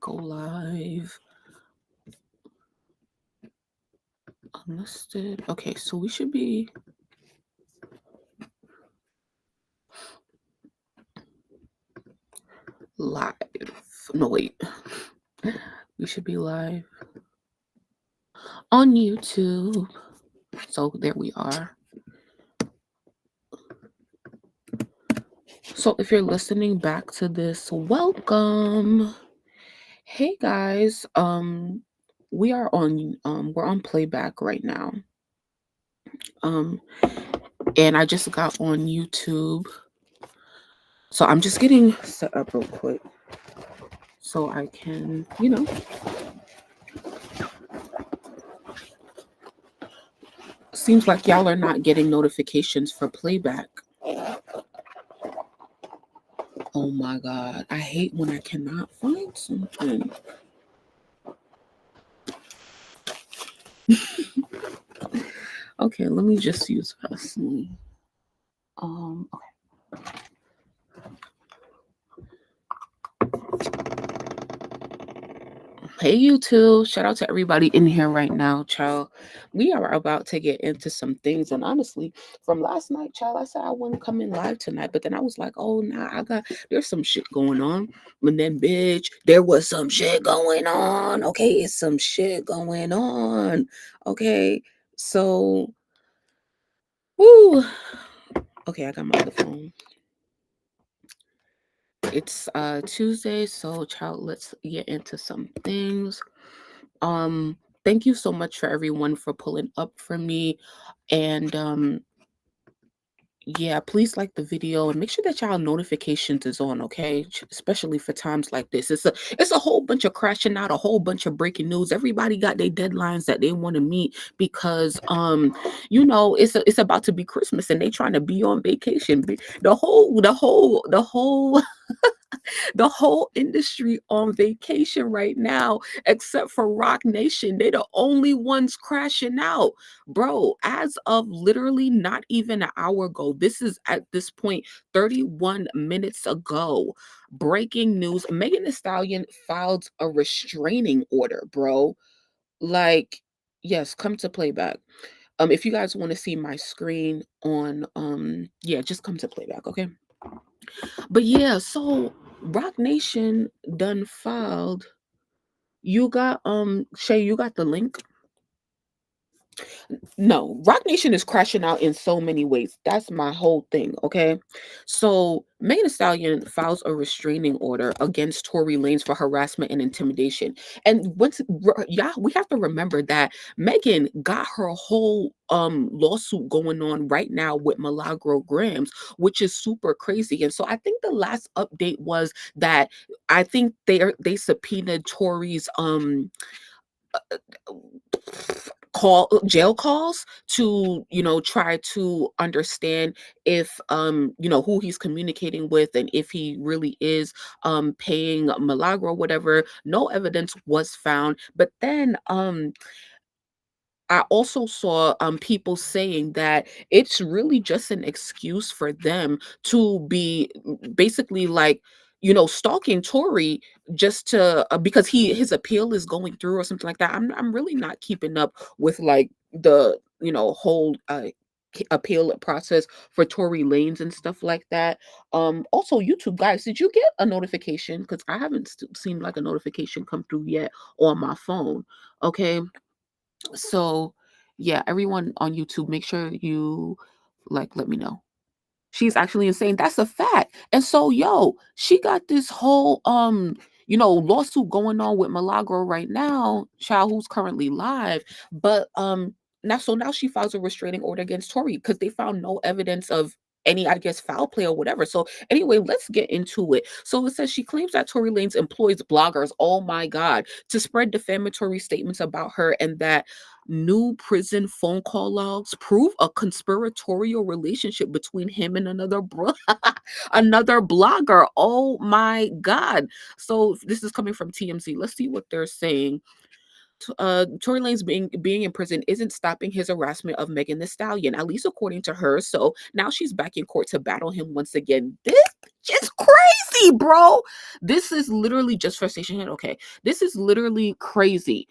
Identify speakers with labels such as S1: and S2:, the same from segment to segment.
S1: Go live. Unlisted. Okay, so we should be live. No, wait. We should be live on YouTube. So there we are. So if you're listening back to this, welcome. Hey guys, we're on playback right now. And I just got on YouTube. So I'm just getting set up real quick so I can, seems like y'all are not getting notifications for playback. Oh my God. I hate when I cannot find something. Okay, let me just use Hustly. Okay. Hey YouTube, shout out to everybody in here right now, child. We are about to get into some things, and honestly, from last night, child, I said I wouldn't come in live tonight, but then I was like, oh nah, there's some shit going on. And then bitch, there was some shit going on. Okay, it's some shit going on. Okay, so woo. Okay, I got my other phone. It's Tuesday, so child, let's get into some things. Thank you so much for everyone for pulling up for me, and yeah, please like the video and make sure that y'all notifications is on, okay? Especially for times like this. It's a whole bunch of crashing out, a whole bunch of breaking news. Everybody got their deadlines that they want to meet because it's about to be Christmas and they trying to be on vacation. The whole the whole industry on vacation right now, except for Rock Nation. They the only ones crashing out. Bro, as of literally not even an hour ago, this is at this point 31 minutes ago. Breaking news, Megan Thee Stallion filed a restraining order, bro. Like, yes, come to playback. If you guys want to see my screen on, yeah, just come to playback, okay? But yeah, so Rock Nation done filed. You got Shay, you got the link? No, Rock Nation is crashing out in so many ways. That's my whole thing, okay? So Megan Thee Stallion files a restraining order against Tory Lanez for harassment and intimidation. And yeah, we have to remember that Megan got her whole lawsuit going on right now with Milagro Grams, which is super crazy. And so I think the last update was that I think they subpoenaed Tory's jail calls to try to understand if who he's communicating with and if he really is paying Milagro, whatever. No evidence was found, but then I also saw people saying that it's really just an excuse for them to be basically like, stalking Tory just to because his appeal is going through or something like that. I'm really not keeping up with like the whole appeal process for Tory Lanez and stuff like that. Also, YouTube guys, did you get a notification? Because I haven't seen like a notification come through yet on my phone. Okay. So, yeah, everyone on YouTube, make sure you let me know. She's actually insane. That's a fact. And so, yo, she got this whole lawsuit going on with Milagro right now, child who's currently live. But now she files a restraining order against Tory because they found no evidence of any, I guess, foul play or whatever. So anyway, let's get into it. So it says she claims that Tory Lanez employs bloggers, oh my God, to spread defamatory statements about her, and that new prison phone call logs prove a conspiratorial relationship between him and another blogger. Oh my God. So this is coming from TMZ. Let's see what they're saying. Tory Lanez being in prison isn't stopping his harassment of Megan Thee Stallion, at least according to her. So now she's back in court to battle him once again. This is crazy, bro. This is literally just for station. Okay, this is literally crazy.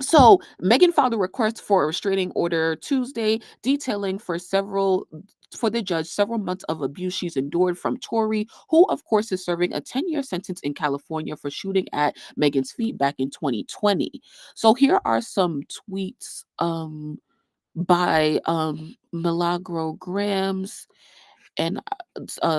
S1: So Megan filed a request for a restraining order Tuesday, detailing for the judge several months of abuse she's endured from Tory, who of course is serving a 10-year sentence in California for shooting at Megan's feet back in 2020. So here are some tweets by Milagro Grams, and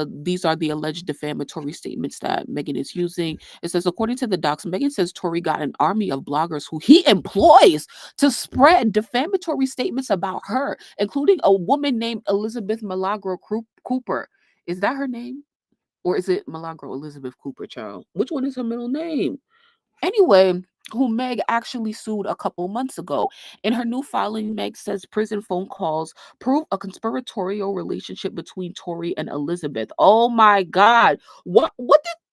S1: these are the alleged defamatory statements that Megan is using. It says, according to the docs, Megan says Tory got an army of bloggers who he employs to spread defamatory statements about her, including a woman named Elizabeth Milagro Cooper. Is that her name? Or is it Milagro Elizabeth Cooper, child? Which one is her middle name? Anyway, who Meg actually sued a couple months ago. In her new filing, Meg says prison phone calls prove a conspiratorial relationship between Tory and Elizabeth. Oh my God.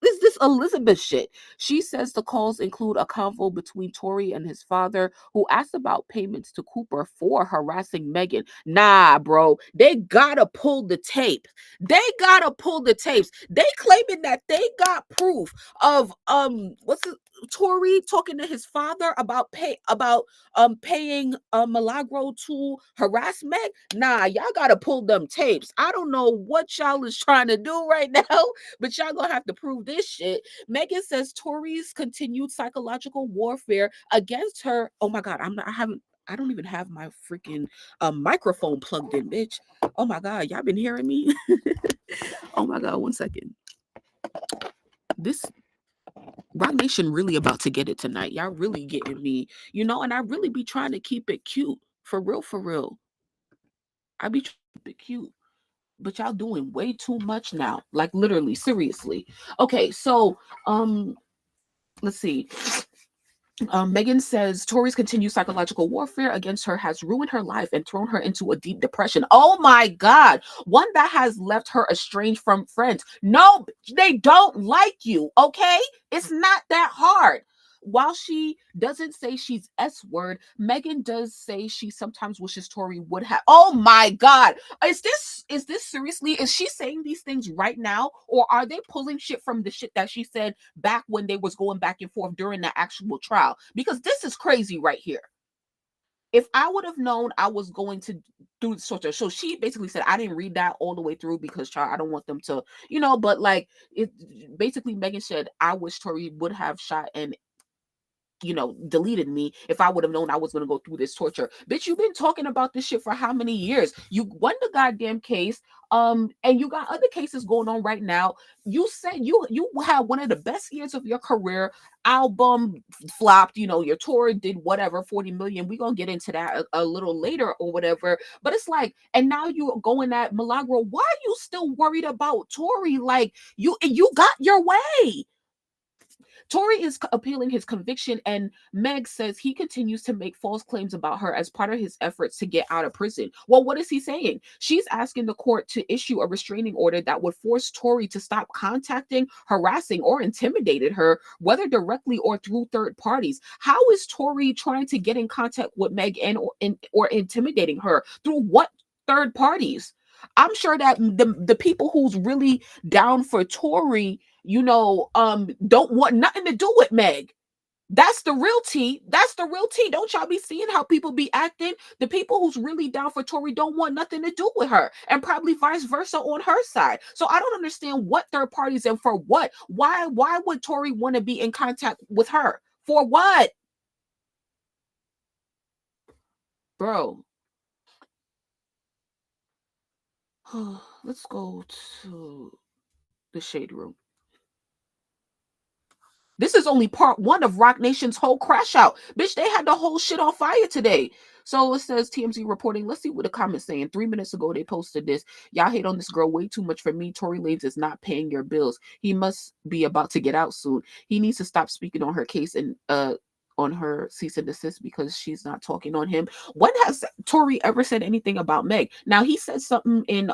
S1: Is this Elizabeth shit? She says the calls include a convo between Tory and his father, who asked about payments to Cooper for harassing Megan. Nah, bro. They gotta pull the tape. They gotta pull the tapes. They claiming that they got proof of Tory talking to his father about paying Milagro to harass Meg. Nah, y'all gotta pull them tapes. I don't know what y'all is trying to do right now, but y'all gonna have to prove this shit. Megan says Tory's continued psychological warfare against her. Oh my God, I don't even have my freaking microphone plugged in, bitch. Oh my God, y'all been hearing me? Oh my God, 1 second. This Rock Nation really about to get it tonight. Y'all really getting me, and I really be trying to keep it cute. For real, for real. I be trying to keep it cute. But y'all doing way too much now. Like literally, seriously. Okay, so let's see. Megan says Tory's continued psychological warfare against her has ruined her life and thrown her into a deep depression. Oh my God. One that has left her estranged from friends. No, they don't like you, okay? It's not that hard. While she doesn't say she's S-word, Megan does say she sometimes wishes Tory would have. Oh my God. Is this seriously? Is she saying these things right now? Or are they pulling shit from the shit that she said back when they was going back and forth during the actual trial? Because this is crazy right here. If I would have known I was going to do sort of, so she basically said, I didn't read that all the way through because child, I don't want them to, but like it basically Megan said, I wish Tory would have shot and deleted me if I would have known I was going to go through this torture. Bitch, you've been talking about this shit for how many years? You won the goddamn case. And you got other cases going on right now. You said you had one of the best years of your career. Album flopped, your tour did whatever, 40 million. We're gonna get into that a little later or whatever. But it's like, and now you're going at Milagro. Why are you still worried about Tory? Like you got your way. Tory is appealing his conviction, and Meg says he continues to make false claims about her as part of his efforts to get out of prison. Well, what is he saying? She's asking the court to issue a restraining order that would force Tory to stop contacting, harassing, or intimidating her, whether directly or through third parties. How is Tory trying to get in contact with Meg or intimidating her? Through what third parties? I'm sure that the people who's really down for Tory, don't want nothing to do with Meg. That's the real tea. That's the real tea. Don't y'all be seeing how people be acting? The people who's really down for Tory don't want nothing to do with her, and probably vice versa on her side. So I don't understand what third parties and for what. Why would Tory want to be in contact with her? For what? Bro. Let's go to the shade room. This is only part one of Rock Nation's whole crash out. Bitch, they had the whole shit on fire today. So it says TMZ reporting. Let's see what the comments saying. 3 minutes ago, they posted this. Y'all hate on this girl way too much for me. Tory Lanez is not paying your bills. He must be about to get out soon. He needs to stop speaking on her case and on her cease and desist because she's not talking on him. When has Tory ever said anything about Meg? Now he said something in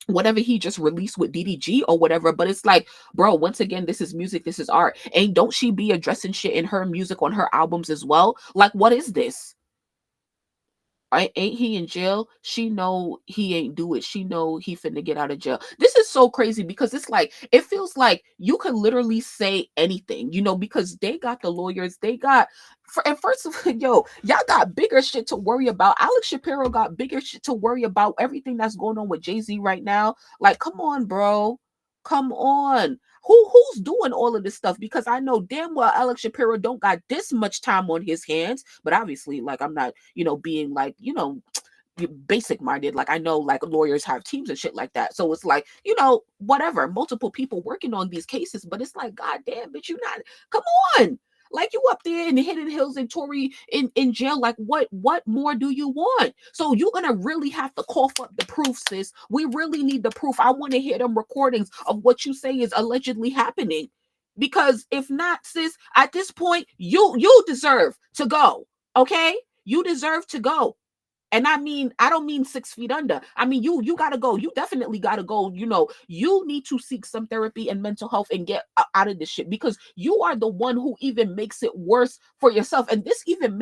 S1: whatever he just released with DDG or whatever. But it's like, bro, once again, this is music, this is art. And don't she be addressing shit in her music on her albums as well? Like, what is this? Ain't he in jail? She know he ain't do it. She know he finna get out of jail. This is so crazy because it's like it feels like you could literally say anything, because they got the lawyers, they got and first of all, yo, y'all got bigger shit to worry about. Alex Shapiro got bigger shit to worry about. Everything that's going on with Jay-Z right now. Like, come on, bro. Come on. Who's doing all of this stuff? Because I know damn well Alex Shapiro don't got this much time on his hands. But obviously, like, I'm not, being like, basic minded. Like, I know like lawyers have teams and shit like that. So it's like, whatever, multiple people working on these cases. But it's like, god damn, bitch, you not, come on. Like, you up there in the Hidden Hills and Tory in jail. Like, what more do you want? So you're gonna really have to cough up the proof, sis. We really need the proof. I want to hear them recordings of what you say is allegedly happening. Because if not, sis, at this point, you deserve to go. Okay? You deserve to go. And I don't mean 6 feet under. I mean, you gotta go. You definitely gotta go. You need to seek some therapy and mental health and get out of this shit, because you are the one who even makes it worse for yourself. And this even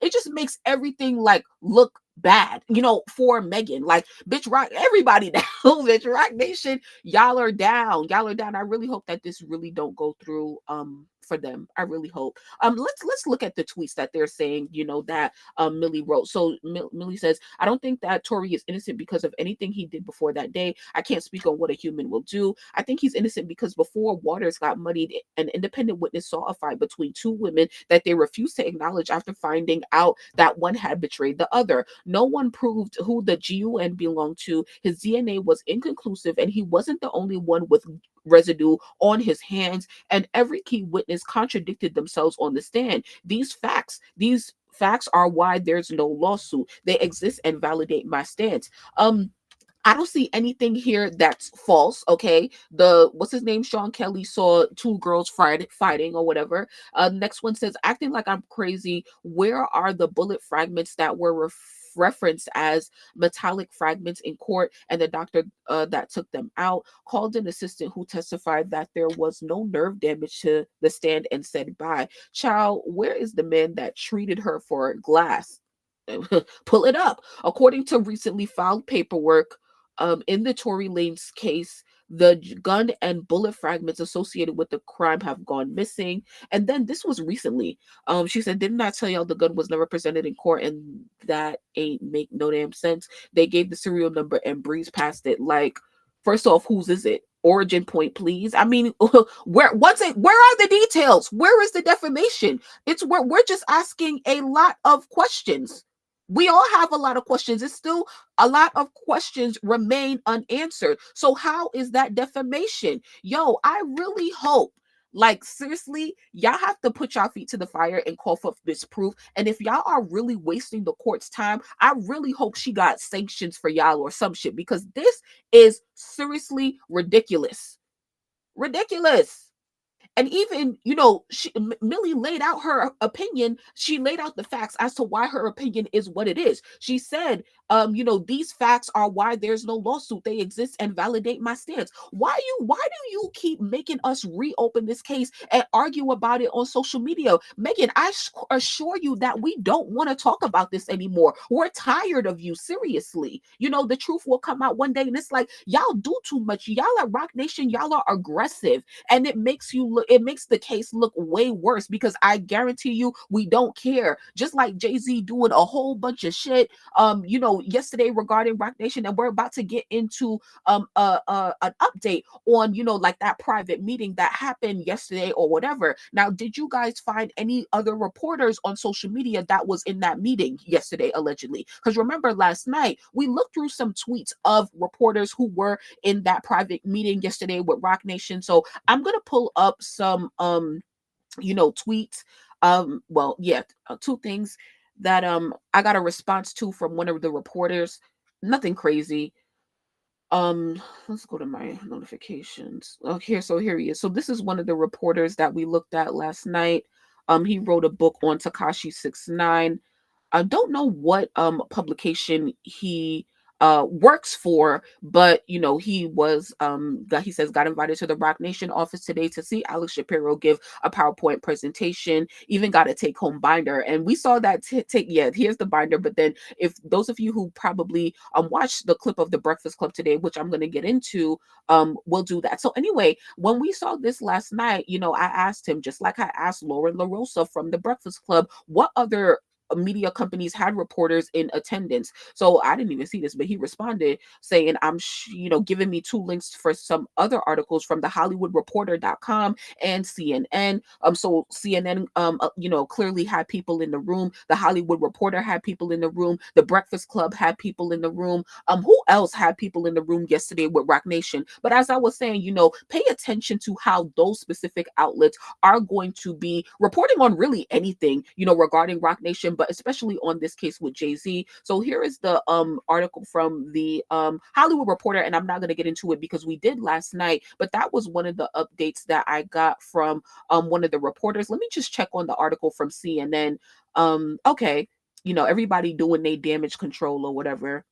S1: just makes everything like look bad, for Megan. Like, bitch, rock everybody down, bitch, Rock Nation, y'all are down. Y'all are down. I really hope that this really don't go through for them. I really hope. Let's look at the tweets that they're saying, that Millie wrote. So Millie says, I don't think that Tory is innocent because of anything he did before that day. I can't speak on what a human will do. I think he's innocent because before waters got muddied, an independent witness saw a fight between two women that they refused to acknowledge after finding out that one had betrayed the other. No one proved who the GUN belonged to. His DNA was inconclusive, and he wasn't the only one with residue on his hands, and every key witness contradicted themselves on the stand. These facts are why there's no lawsuit. They exist and validate my stance. I don't see anything here that's false. Okay. What's his name? Sean Kelly saw two girls fighting or whatever. Next one says, acting like I'm crazy. Where are the bullet fragments that were referenced as metallic fragments in court? And the doctor that took them out called an assistant who testified that there was no nerve damage to the stand and said bye. Child, where is the man that treated her for glass? Pull it up. According to recently filed paperwork, in the Tory Lanez case, the gun and bullet fragments associated with the crime have gone missing. And then this was recently. She said, didn't I tell y'all the gun was never presented in court? And that ain't make no damn sense. They gave the serial number and breezed past it. Like, first off, whose is it? Origin point, please. I mean, where are the details? Where is the defamation? It's where we're just asking a lot of questions. We all have a lot of questions. It's still a lot of questions remain unanswered. So how is that defamation? Yo, I really hope, like, seriously, y'all have to put y'all feet to the fire and call for this proof. And if y'all are really wasting the court's time, I really hope she got sanctions for y'all or some shit, because this is seriously ridiculous. Ridiculous. And even, Millie laid out her opinion. She laid out the facts as to why her opinion is what it is. She said, these facts are why there's no lawsuit. They exist and validate my stance. Why do you keep making us reopen this case and argue about it on social media? Megan, I assure you that we don't want to talk about this anymore. We're tired of you, seriously. The truth will come out one day, and it's like, y'all do too much. Y'all at Rock Nation, y'all are aggressive, and it makes the case look way worse, because I guarantee you we don't care. Just like Jay-Z doing a whole bunch of shit yesterday regarding Rock Nation, and we're about to get into an update on like that private meeting that happened yesterday or whatever. Now, did you guys find any other reporters on social media that was in that meeting yesterday, allegedly? Because remember, last night we looked through some tweets of reporters who were in that private meeting yesterday with Rock Nation. So I'm gonna pull up some tweets. Well, yeah, two things that I got a response to from one of the reporters. Nothing crazy. Let's go to my notifications. So here he is. So this is one of the reporters that we looked at last night. He wrote a book on Tekashi 6ix9ine. I don't know what publication he works for, but he says got invited to the Rock Nation office today to see Alex Shapiro give a PowerPoint presentation, even got a take-home binder. And we saw that here's the binder. But then if those of you who probably watched the clip of the Breakfast Club today, which I'm going to get into, will do that. So anyway, when we saw this last night, I asked him, just like I asked Lauren LaRosa from the Breakfast Club, what other media companies had reporters in attendance. So I didn't even see this, but he responded saying, giving me 2 links for some other articles from the HollywoodReporter.com and CNN. So CNN, clearly had people in the room. The Hollywood Reporter had people in the room. The Breakfast Club had people in the room. Who else had people in the room yesterday with Rock Nation? But as I was saying, pay attention to how those specific outlets are going to be reporting on really anything, regarding Rock Nation, but especially on this case with Jay-Z. So here is the article from the Hollywood Reporter, and I'm not going to get into it because we did last night, but that was one of the updates that I got from one of the reporters. Let me just check on the article from CNN. Okay, everybody doing their damage control or whatever.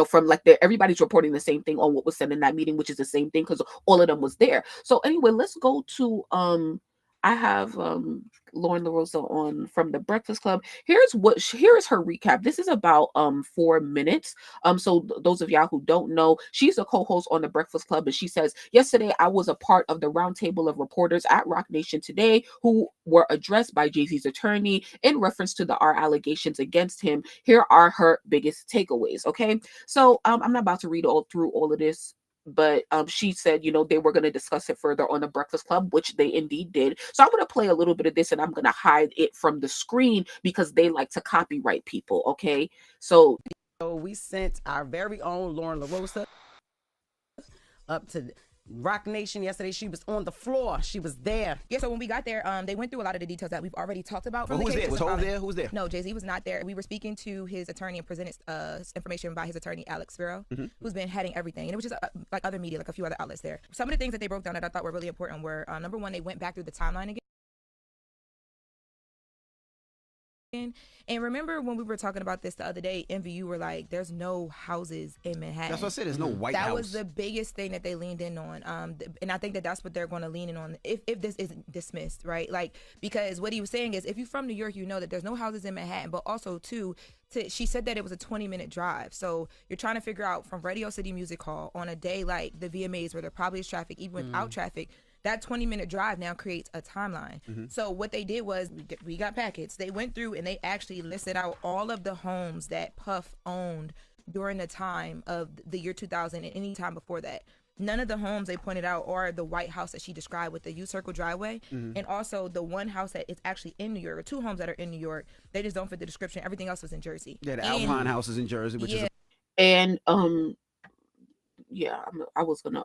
S1: From everybody's reporting the same thing on what was said in that meeting, which is the same thing because all of them was there. So anyway, let's go to I have Lauren LaRosa on from the Breakfast Club. Here is her recap. This is about 4 minutes. So those of y'all who don't know, she's a co-host on the Breakfast Club, and she says, yesterday I was a part of the roundtable of reporters at Rock Nation today who were addressed by Jay-Z's attorney in reference to the R allegations against him. Here are her biggest takeaways. Okay, so I'm not about to read through all of this, but she said, they were going to discuss it further on the Breakfast Club, which they indeed did. So I'm going to play a little bit of this, and I'm going to hide it from the screen because they like to copyright people. Okay, so
S2: we sent our very own Lauren LaRosa up to Rock Nation yesterday. She was on the floor. She was there.
S3: Yeah, so when we got there, they went through a lot of the details that we've already talked about.
S4: Well, who was there? Was Hov there? Who was there?
S3: No, Jay-Z was not there. We were speaking to his attorney and presented information by his attorney, Alex Spiro, who's been heading everything. And it was just like other media, like a few other outlets there. Some of the things that they broke down that I thought were really important were, number one, they went back through the timeline again. And remember when we were talking about this the other day, Envy, you were like, there's no houses in Manhattan.
S4: That's what I said. There's no white house.
S3: That was the biggest thing that they leaned in on. And I think that that's what they're going to lean in on if this isn't dismissed, right? Like, because what he was saying is, if you're from New York, you know that there's no houses in Manhattan, but also too, she said that it was a 20-minute drive. So you're trying to figure out from Radio City Music Hall on a day like the VMAs where there probably is traffic, even without traffic, that 20-minute drive now creates a timeline. So what they did was, we got packets. They went through and they actually listed out all of the homes that Puff owned during the time of the year 2000 and any time before that. None of the homes they pointed out are the white house that she described with the U-Circle driveway. And also the one house that is actually in New York, or 2 homes that are in New York. They just don't fit the description. Everything else was in Jersey.
S4: Yeah, the Alpine house is in Jersey, which is
S1: I was gonna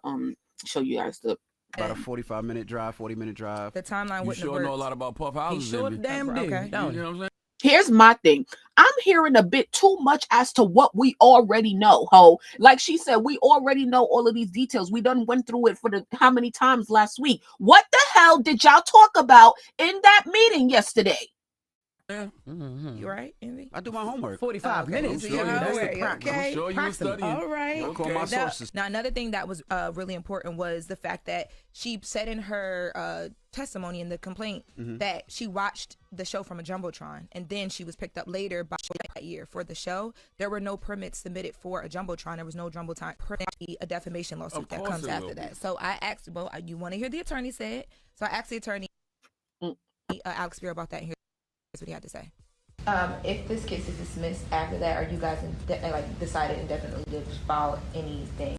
S1: show you guys the
S4: about a 45-minute drive, 40-minute drive.
S3: The timeline wouldn't
S5: sure know a lot about Puff houses.
S2: He sure damn did.
S3: Okay.
S5: You know what I'm saying?
S1: Here's my thing. I'm hearing a bit too much as to what we already know, ho. Like she said, we already know all of these details. We done went through it for how many times last week. What the hell did y'all talk about in that meeting yesterday?
S5: Yeah.
S3: You right, Envy?
S4: I do my homework.
S2: 45 minutes.
S5: I'm sure
S2: That's
S5: you
S2: the
S5: did.
S2: practice.
S5: I'm sure you were studying.
S3: All right.
S4: Don't call my sources.
S3: Now, another thing that was really important was the fact that she said in her testimony in the complaint that she watched the show from a Jumbotron, and then she was picked up later by that year for the show. There were no permits submitted for a Jumbotron. There was no Jumbotron permit, a defamation lawsuit that comes after that. So I asked, well, you want to hear the attorney say it? So I asked the attorney, Alex Spiro, about that, and here's what he had to say.
S6: If this case is dismissed after that, are you guys decided indefinitely to file anything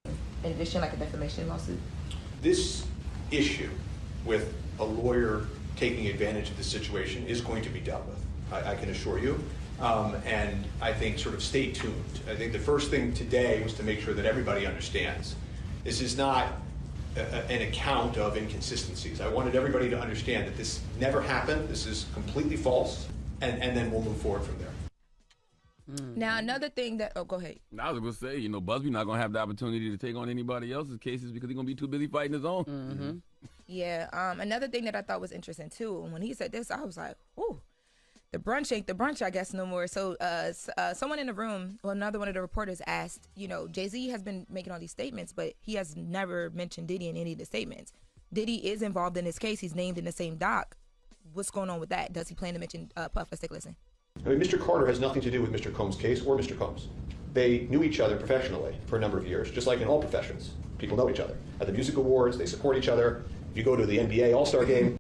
S6: in addition, like a defamation lawsuit?
S7: This issue with a lawyer taking advantage of the situation is going to be dealt with, I can assure you. And I think sort of stay tuned. I think the first thing today was to make sure that everybody understands this is not an account of inconsistencies. I wanted everybody to understand that this never happened. This is completely false. And then we'll move forward from there.
S3: Now, another thing that, go ahead.
S5: I was going to say, Busby not going to have the opportunity to take on anybody else's cases because he's going to be too busy fighting his own.
S3: Yeah. Another thing that I thought was interesting too, when he said this, I was like, ooh. The brunch ain't the brunch, I guess, no more. So someone in the room, well, another one of the reporters asked, Jay-Z has been making all these statements, but he has never mentioned Diddy in any of the statements. Diddy is involved in this case. He's named in the same doc. What's going on with that? Does he plan to mention Puff? Let's take a listen.
S7: I mean, Mr. Carter has nothing to do with Mr. Combs' case or Mr. Combs. They knew each other professionally for a number of years, just like in all professions. People know each other. At the music awards, they support each other. If you go to the NBA All-Star game,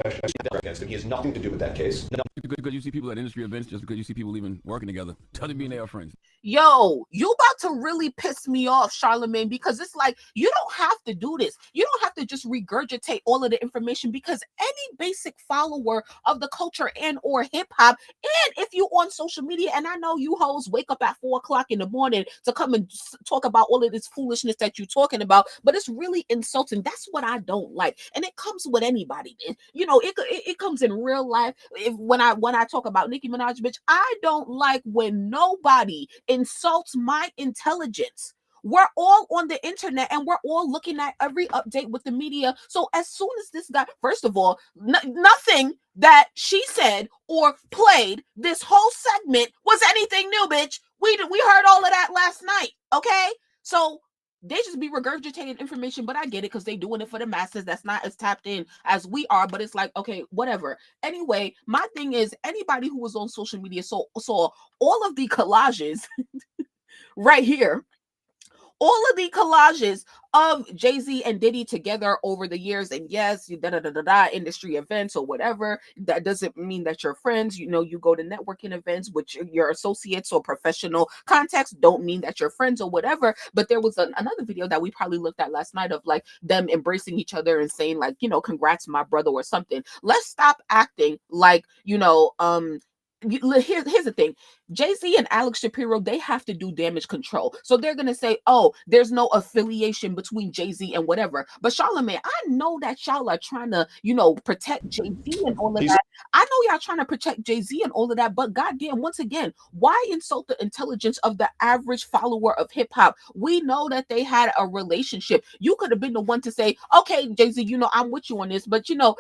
S7: against him, he has nothing to do with that case.
S5: Because you see people at industry events, just because you see people even working together, doesn't mean they are friends.
S1: Yo, you about to really piss me off, Charlamagne, because it's like, you don't have to do this. You don't have to just regurgitate all of the information, because any basic follower of the culture and or hip hop, and if you on social media, and I know you hoes wake up at 4 o'clock in the morning to come and talk about all of this foolishness that you're talking about, but it's really insulting. That's what I don't like. And it comes with anybody. It comes in real life. When I talk about Nicki Minaj, bitch, I don't like when nobody insults my intelligence. We're all on the internet and we're all looking at every update with the media. So as soon as this guy, first of all, nothing that she said or played this whole segment was anything new, bitch. We heard all of that last night, okay? So they just be regurgitating information, but I get it because they doing it for the masses that's not as tapped in as we are. But it's like, okay, whatever. Anyway, my thing is, anybody who was on social media saw all of the collages right here. All of the collages of Jay-Z and Diddy together over the years, and yes, industry events or whatever, that doesn't mean that you're friends. You go to networking events with your associates or professional contacts, don't mean that you're friends or whatever. But there was another video that we probably looked at last night of like them embracing each other and saying like, congrats, my brother, or something. Let's stop acting like, here's the thing. Jay-Z and Alex Shapiro, they have to do damage control. So they're going to say, oh, there's no affiliation between Jay-Z and whatever. But Charlamagne, I know that y'all are trying to, protect Jay-Z and all of that. I know y'all trying to protect Jay-Z and all of that. But goddamn, once again, why insult the intelligence of the average follower of hip hop? We know that they had a relationship. You could have been the one to say, okay, Jay-Z, I'm with you on this. But, yeah,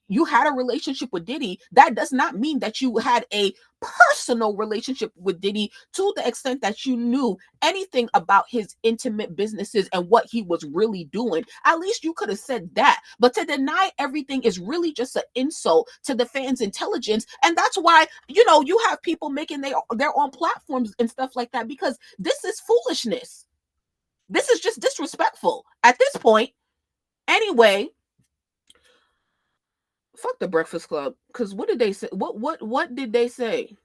S1: you had a relationship with Diddy. That does not mean that you had a personal relationship with Diddy to the extent that you knew anything about his intimate businesses and what he was really doing. At least you could have said that. But to deny everything is really just an insult to the fans' intelligence. And that's why, you have people making their own platforms and stuff like that, because this is foolishness. This is just disrespectful at this point. Anyway, fuck the Breakfast Club, because what did they say? What did they say?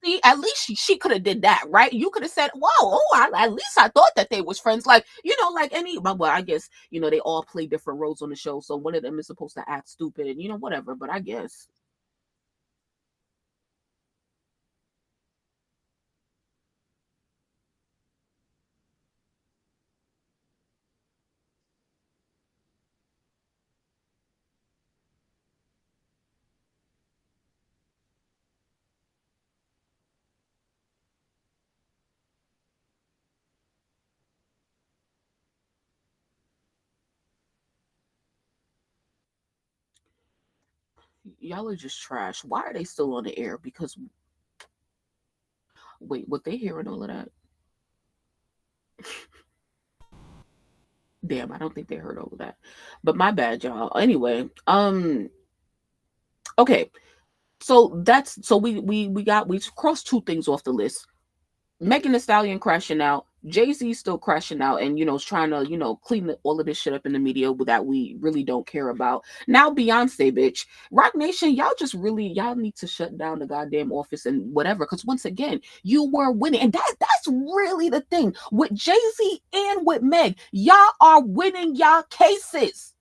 S1: See, at least she could have did that, right? You could have said, "Whoa, at least I thought that they was friends." Like, like any. Well, I guess they all play different roles on the show, so one of them is supposed to act stupid and whatever. But I guess. Y'all are just trash. Why are they still on the air? Because wait, what they hearing all of that? Damn, I don't think they heard all of that. But my bad, y'all. Anyway, okay. So we crossed two things off the list. Megan Thee Stallion crashing out, Jay-Z still crashing out, and is trying to clean all of this shit up in the media that we really don't care about. Now Beyonce, bitch, Rock Nation, y'all need to shut down the goddamn office and whatever, because once again you were winning, and that's really the thing with Jay-Z and with Meg. Y'all are winning y'all cases,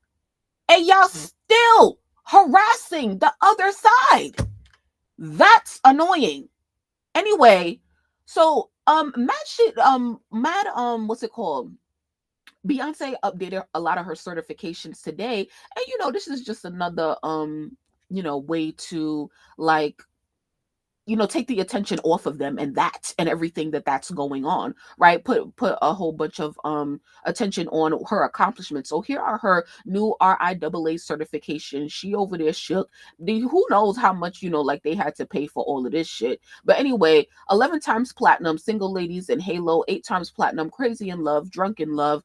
S1: and y'all still harassing the other side. That's annoying. Anyway. So, what's it called? Beyonce updated a lot of her certifications today, and this is just another way to like take the attention off of them and everything that's going on, right? Put a whole bunch of attention on her accomplishments. So here are her new RIAA certifications. She over there shook. Who knows how much, like they had to pay for all of this shit. But anyway, 11 times platinum, Single Ladies and Halo, 8 times platinum, Crazy in Love, Drunk in Love,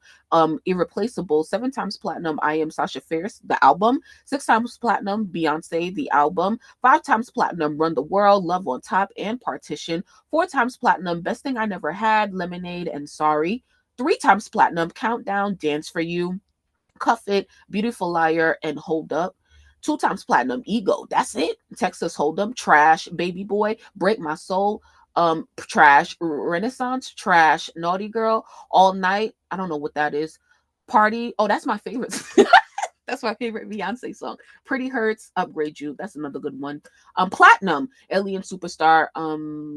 S1: Irreplaceable, 7 times platinum, I Am Sasha Fierce, the album, 6 times platinum, Beyonce, the album, 5 times platinum, Run the World, Love on Top, and Partition, 4 times platinum, Best Thing I Never Had, Lemonade, and Sorry, 3 times platinum, Countdown, Dance for You, Cuff It, Beautiful Liar, and Hold Up. 2 times platinum, Ego, that's it. Texas Hold'em, Trash, Baby Boy, Break My Soul, Trash, Renaissance, Trash, Naughty Girl, All Night, I don't know what that is. Party, oh, that's my favorite. That's my favorite Beyonce song. Pretty Hurts, Upgrade You. That's another good one. Platinum, Alien Superstar,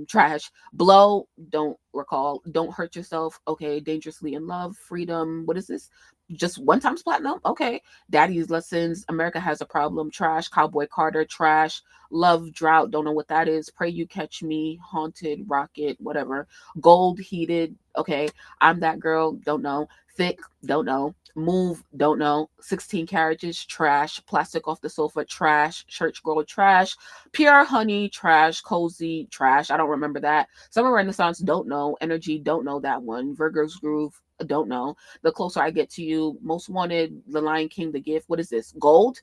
S1: Trash. Blow, Don't Recall. Don't Hurt Yourself. Okay. Dangerously in Love. Freedom. What is this? Just 1 times platinum? Okay. Daddy's Lessons. America Has a Problem. Trash. Cowboy Carter. Trash. Love Drought. Don't know what that is. Pray You Catch Me. Haunted. Rocket. Whatever. Gold Heated. Okay. I'm That Girl. Don't know. Thick. Don't know. Move, don't know. 16 Carriages, trash. Plastic Off the Sofa, trash. Church Girl, trash. Pure Honey, trash. Cozy, trash. I don't remember that. Summer Renaissance, don't know. Energy, don't know that one. Virgo's Groove, don't know. The Closer I Get to You, Most Wanted, The Lion King, The Gift. What is this? Gold.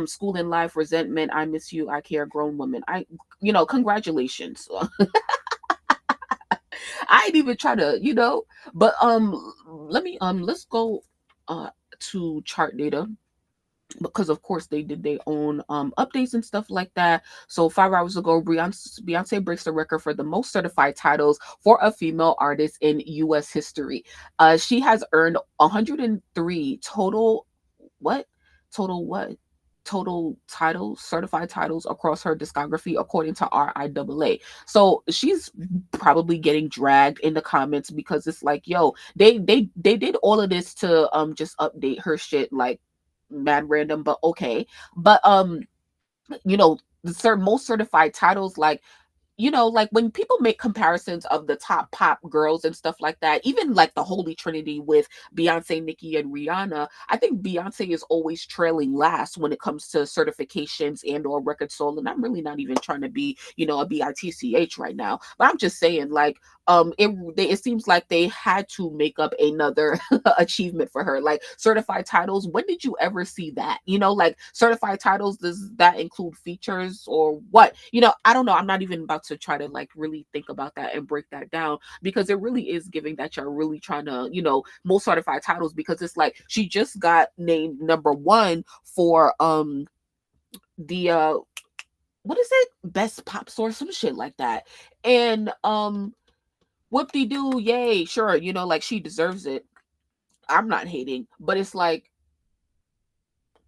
S1: School in Life, Resentment, I Miss You, I Care, Grown Woman. Congratulations. I ain't even try to, but let's go to chart data, because of course they did their own updates and stuff like that. So 5 hours ago, Beyonce breaks the record for the most certified titles for a female artist in US history. She has earned 103 total certified titles across her discography, according to RIAA. So she's probably getting dragged in the comments, because it's like, yo, they did all of this to just update her shit like mad random, but okay. But the most certified titles, like, like when people make comparisons of the top pop girls and stuff like that, even like the Holy Trinity with Beyonce, Nicki, and Rihanna, I think Beyonce is always trailing last when it comes to certifications and or record sold. And I'm really not even trying to be, a bitch right now, but I'm just saying, like, it seems like they had to make up another achievement for her, like certified titles. When did you ever see that? Like certified titles, does that include features or what? I don't know. I'm not even about to try to like really think about that and break that down, because it really is giving that you're really trying to, most certified titles, because it's like she just got named #1 for the what is it, best pop store, some shit like that. And whoop-de-doo, yay, sure, like she deserves it. I'm not hating, but it's like,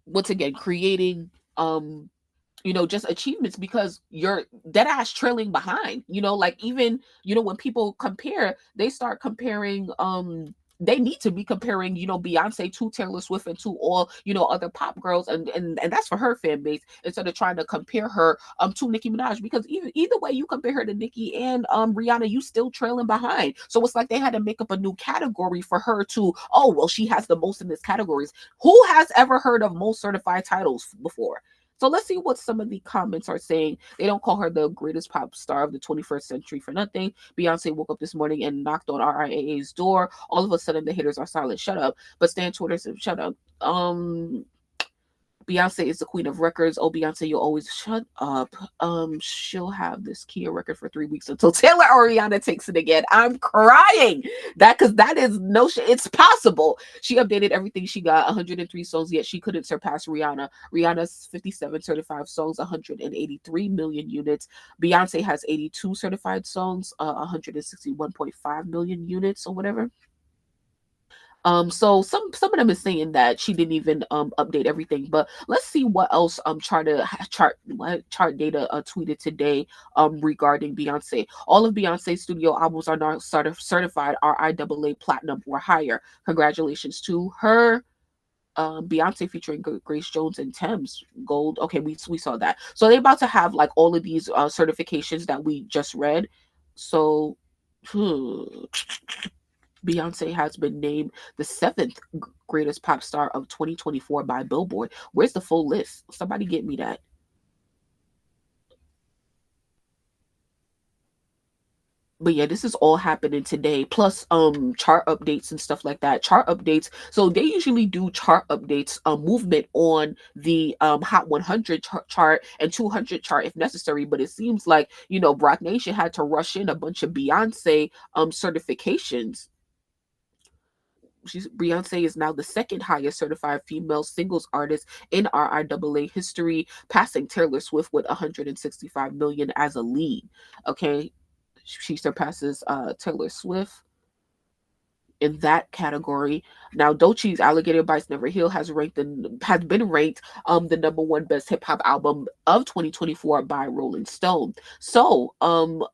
S1: once again, creating just achievements, because you're dead ass trailing behind, like, even, when people compare, they start comparing, they need to be comparing, Beyonce to Taylor Swift and to all, other pop girls, and that's for her fan base, instead of trying to compare her to Nicki Minaj, because either way you compare her to Nicki and Rihanna, you still trailing behind. So it's like they had to make up a new category for her to, oh well, she has the most in this categories. Who has ever heard of most certified titles before? So let's see what some of the comments are saying. They don't call her the greatest pop star of the 21st century for nothing. Beyonce woke up this morning and knocked on RIAA's door. All of a sudden, the haters are silent. Shut up. But Stan Twitter said, shut up. Beyonce is the queen of records. Oh, Beyonce, you always shut up. She'll have this Kia record for 3 weeks until Taylor or Rihanna takes it again. I'm crying. Because that is no shit. It's possible. She updated everything she got. 103 songs, yet she couldn't surpass Rihanna. Rihanna's 57 certified songs, 183 million units. Beyonce has 82 certified songs, 161.5 million units or whatever. So some of them is saying that she didn't even update everything, but let's see what else chart data tweeted today regarding Beyonce. All of Beyonce's studio albums are now certified RIAA platinum or higher. Congratulations to her. Beyonce featuring Grace Jones and Thames Gold. Okay, we saw that. So they're about to have like all of these certifications that we just read. So Beyonce has been named the seventh greatest pop star of 2024 by Billboard. Where's the full list? Somebody get me that. But yeah, this is all happening today, plus chart updates and stuff like that. Chart updates, so they usually do chart updates, movement on the Hot 100 chart and 200 chart if necessary. But it seems like, you know, Roc Nation had to rush in a bunch of Beyonce certifications. Beyonce is now the second highest certified female singles artist in RIAA history, passing Taylor Swift with 165 million as a lead. Okay, she surpasses Taylor Swift in that category. Now, Doechie's Alligator Bites Never Heal has been ranked the number one best hip hop album of 2024 by Rolling Stone. So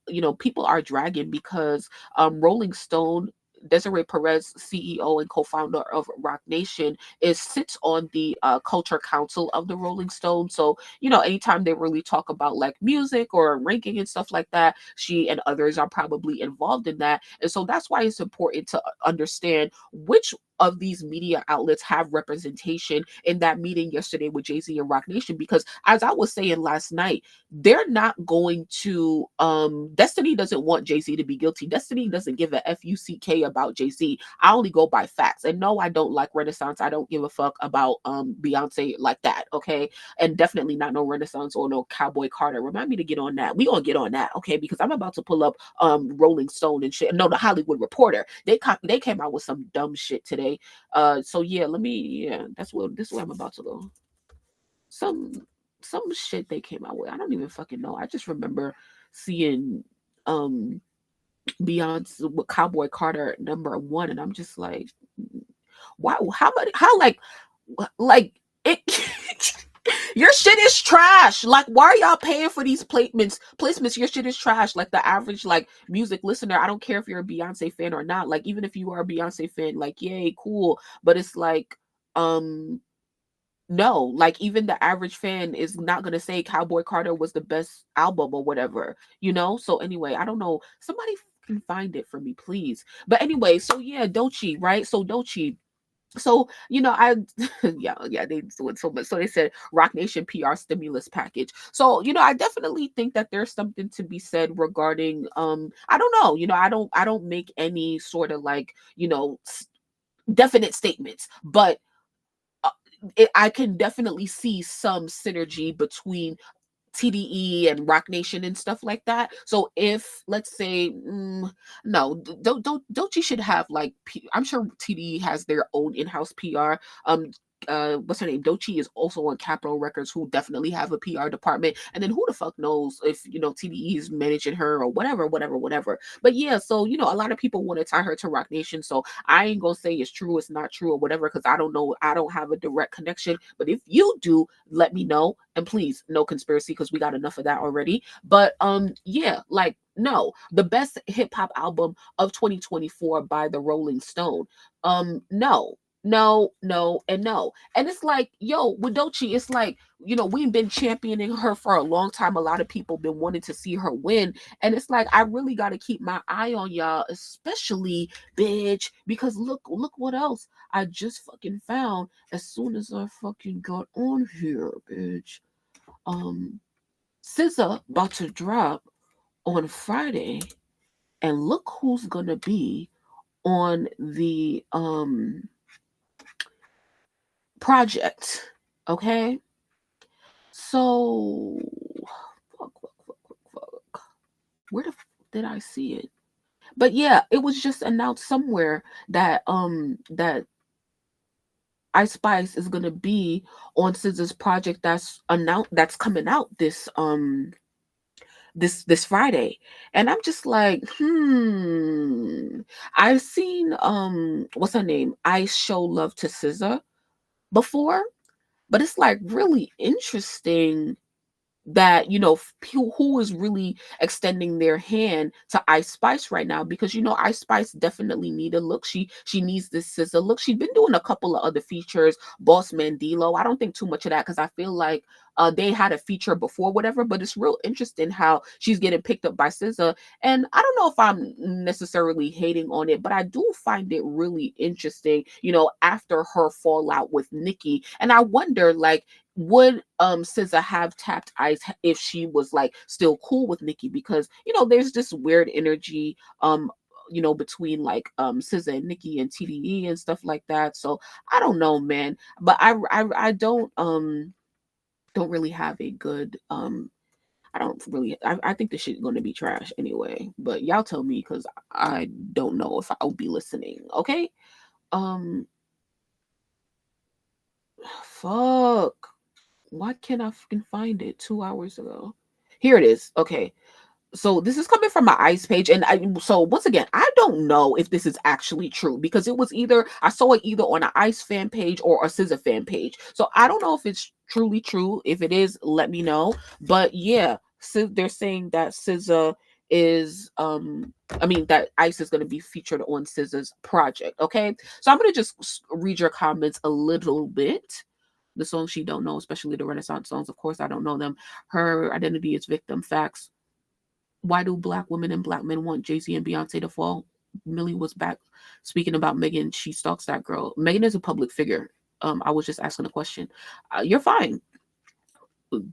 S1: you know, people are dragging because Rolling Stone, Desiree Perez, CEO and co-founder of Roc Nation, sits on the culture council of the Rolling Stone. So, you know, anytime they really talk about like music or ranking and stuff like that, she and others are probably involved in that. And so that's why it's important to understand which of these media outlets have representation in that meeting yesterday with Jay-Z and Roc Nation, because as I was saying last night, they're not going to Destiny doesn't want Jay-Z to be guilty. Destiny doesn't give a fuck about Jay-Z. I only go by facts. And no, I don't like Renaissance. I don't give a fuck about Beyonce like that, okay? And definitely not no Renaissance or no Cowboy Carter. Remind me to get on that. We gonna get on that, okay? Because I'm about to pull up Rolling Stone and shit. No, the Hollywood Reporter. They came out with some dumb shit today. So yeah, this is where I'm about to go. Some shit they came out with. I don't even fucking know. I just remember seeing Beyonce with Cowboy Carter #1, and I'm just like, wow, how like it your shit is trash. Like, why are y'all paying for these placements? Your shit is trash. Like, the average like music listener, I don't care if you're a Beyonce fan or not. Like, even if you are a Beyonce fan, like, yay, cool. But it's like, no, like, even the average fan is not gonna say Cowboy Carter was the best album or whatever, you know? So anyway, I don't know. Somebody can find it for me, please. But anyway, so yeah, Doechii, right? So Doechii. So, you know, yeah, they doing so much. So they said Roc Nation PR stimulus package. So, you know, I definitely think that there's something to be said regarding, I don't know, you know, I don't make any sort of like, you know, definite statements, but I can definitely see some synergy between TDE and Roc Nation and stuff like that. So if, let's say, no, don't you should have like, I'm sure TDE has their own in-house PR. What's her name? Doechii is also on Capitol Records, who definitely have a PR department. And then who the fuck knows if, you know, TDE is managing her or whatever. But yeah, so, you know, a lot of people want to tie her to Roc Nation. So I ain't gonna say it's true, it's not true or whatever, because I don't know. I don't have a direct connection. But if you do, let me know. And please, no conspiracy, because we got enough of that already. But yeah, like, no, the best hip hop album of 2024 by the Rolling Stone. No, and no. And it's like, yo, with Doechii, it's like, you know, we've been championing her for a long time. A lot of people been wanting to see her win. And it's like, I really got to keep my eye on y'all, especially, bitch, because look what else I just fucking found as soon as I fucking got on here, bitch. SZA about to drop on Friday, and look who's gonna be on the project. Okay, so fuck. Where the fuck did I see it? But yeah, it was just announced somewhere that that Ice Spice is gonna be on SZA's project that's coming out this this Friday. And I'm just like, I've seen what's her name? Ice show love to SZA before, but it's like really interesting that who is really extending their hand to Ice Spice right now, because Ice Spice definitely need a look. She needs this scissor look. She's been doing a couple of other features, Boss Mandilo. I don't think too much of that because I feel like they had a feature before, whatever, but it's real interesting how she's getting picked up by SZA. And I don't know if I'm necessarily hating on it, but I do find it really interesting, after her fallout with Nicki. And I wonder, like, would SZA have tapped Ice if she was like still cool with Nicki? Because there's this weird energy between like SZA and Nicki and TDE and stuff like that. So I don't know, man. But I don't really have a good I don't really I think this shit's gonna be trash anyway. But y'all tell me, because I don't know if I'll be listening. Okay. Fuck. Why can't I fucking find it 2 hours ago? Here it is. Okay. So this is coming from my Ice page, and so once again, I don't know if this is actually true, because it was either I saw it either on an Ice fan page or a SZA fan page. So I don't know if it's truly true. If it is, let me know. But yeah, so they're saying that SZA is that Ice is going to be featured on SZA's project. Okay, so I'm going to just read your comments a little bit. The songs she don't know, especially the Renaissance songs, of course I don't know them. Her identity is victim. Facts. Why do black women and black men want Jay-Z and Beyonce to fall? Millie was back speaking about Megan. She stalks that girl. Megan is a public figure. I was just asking a question. You're fine.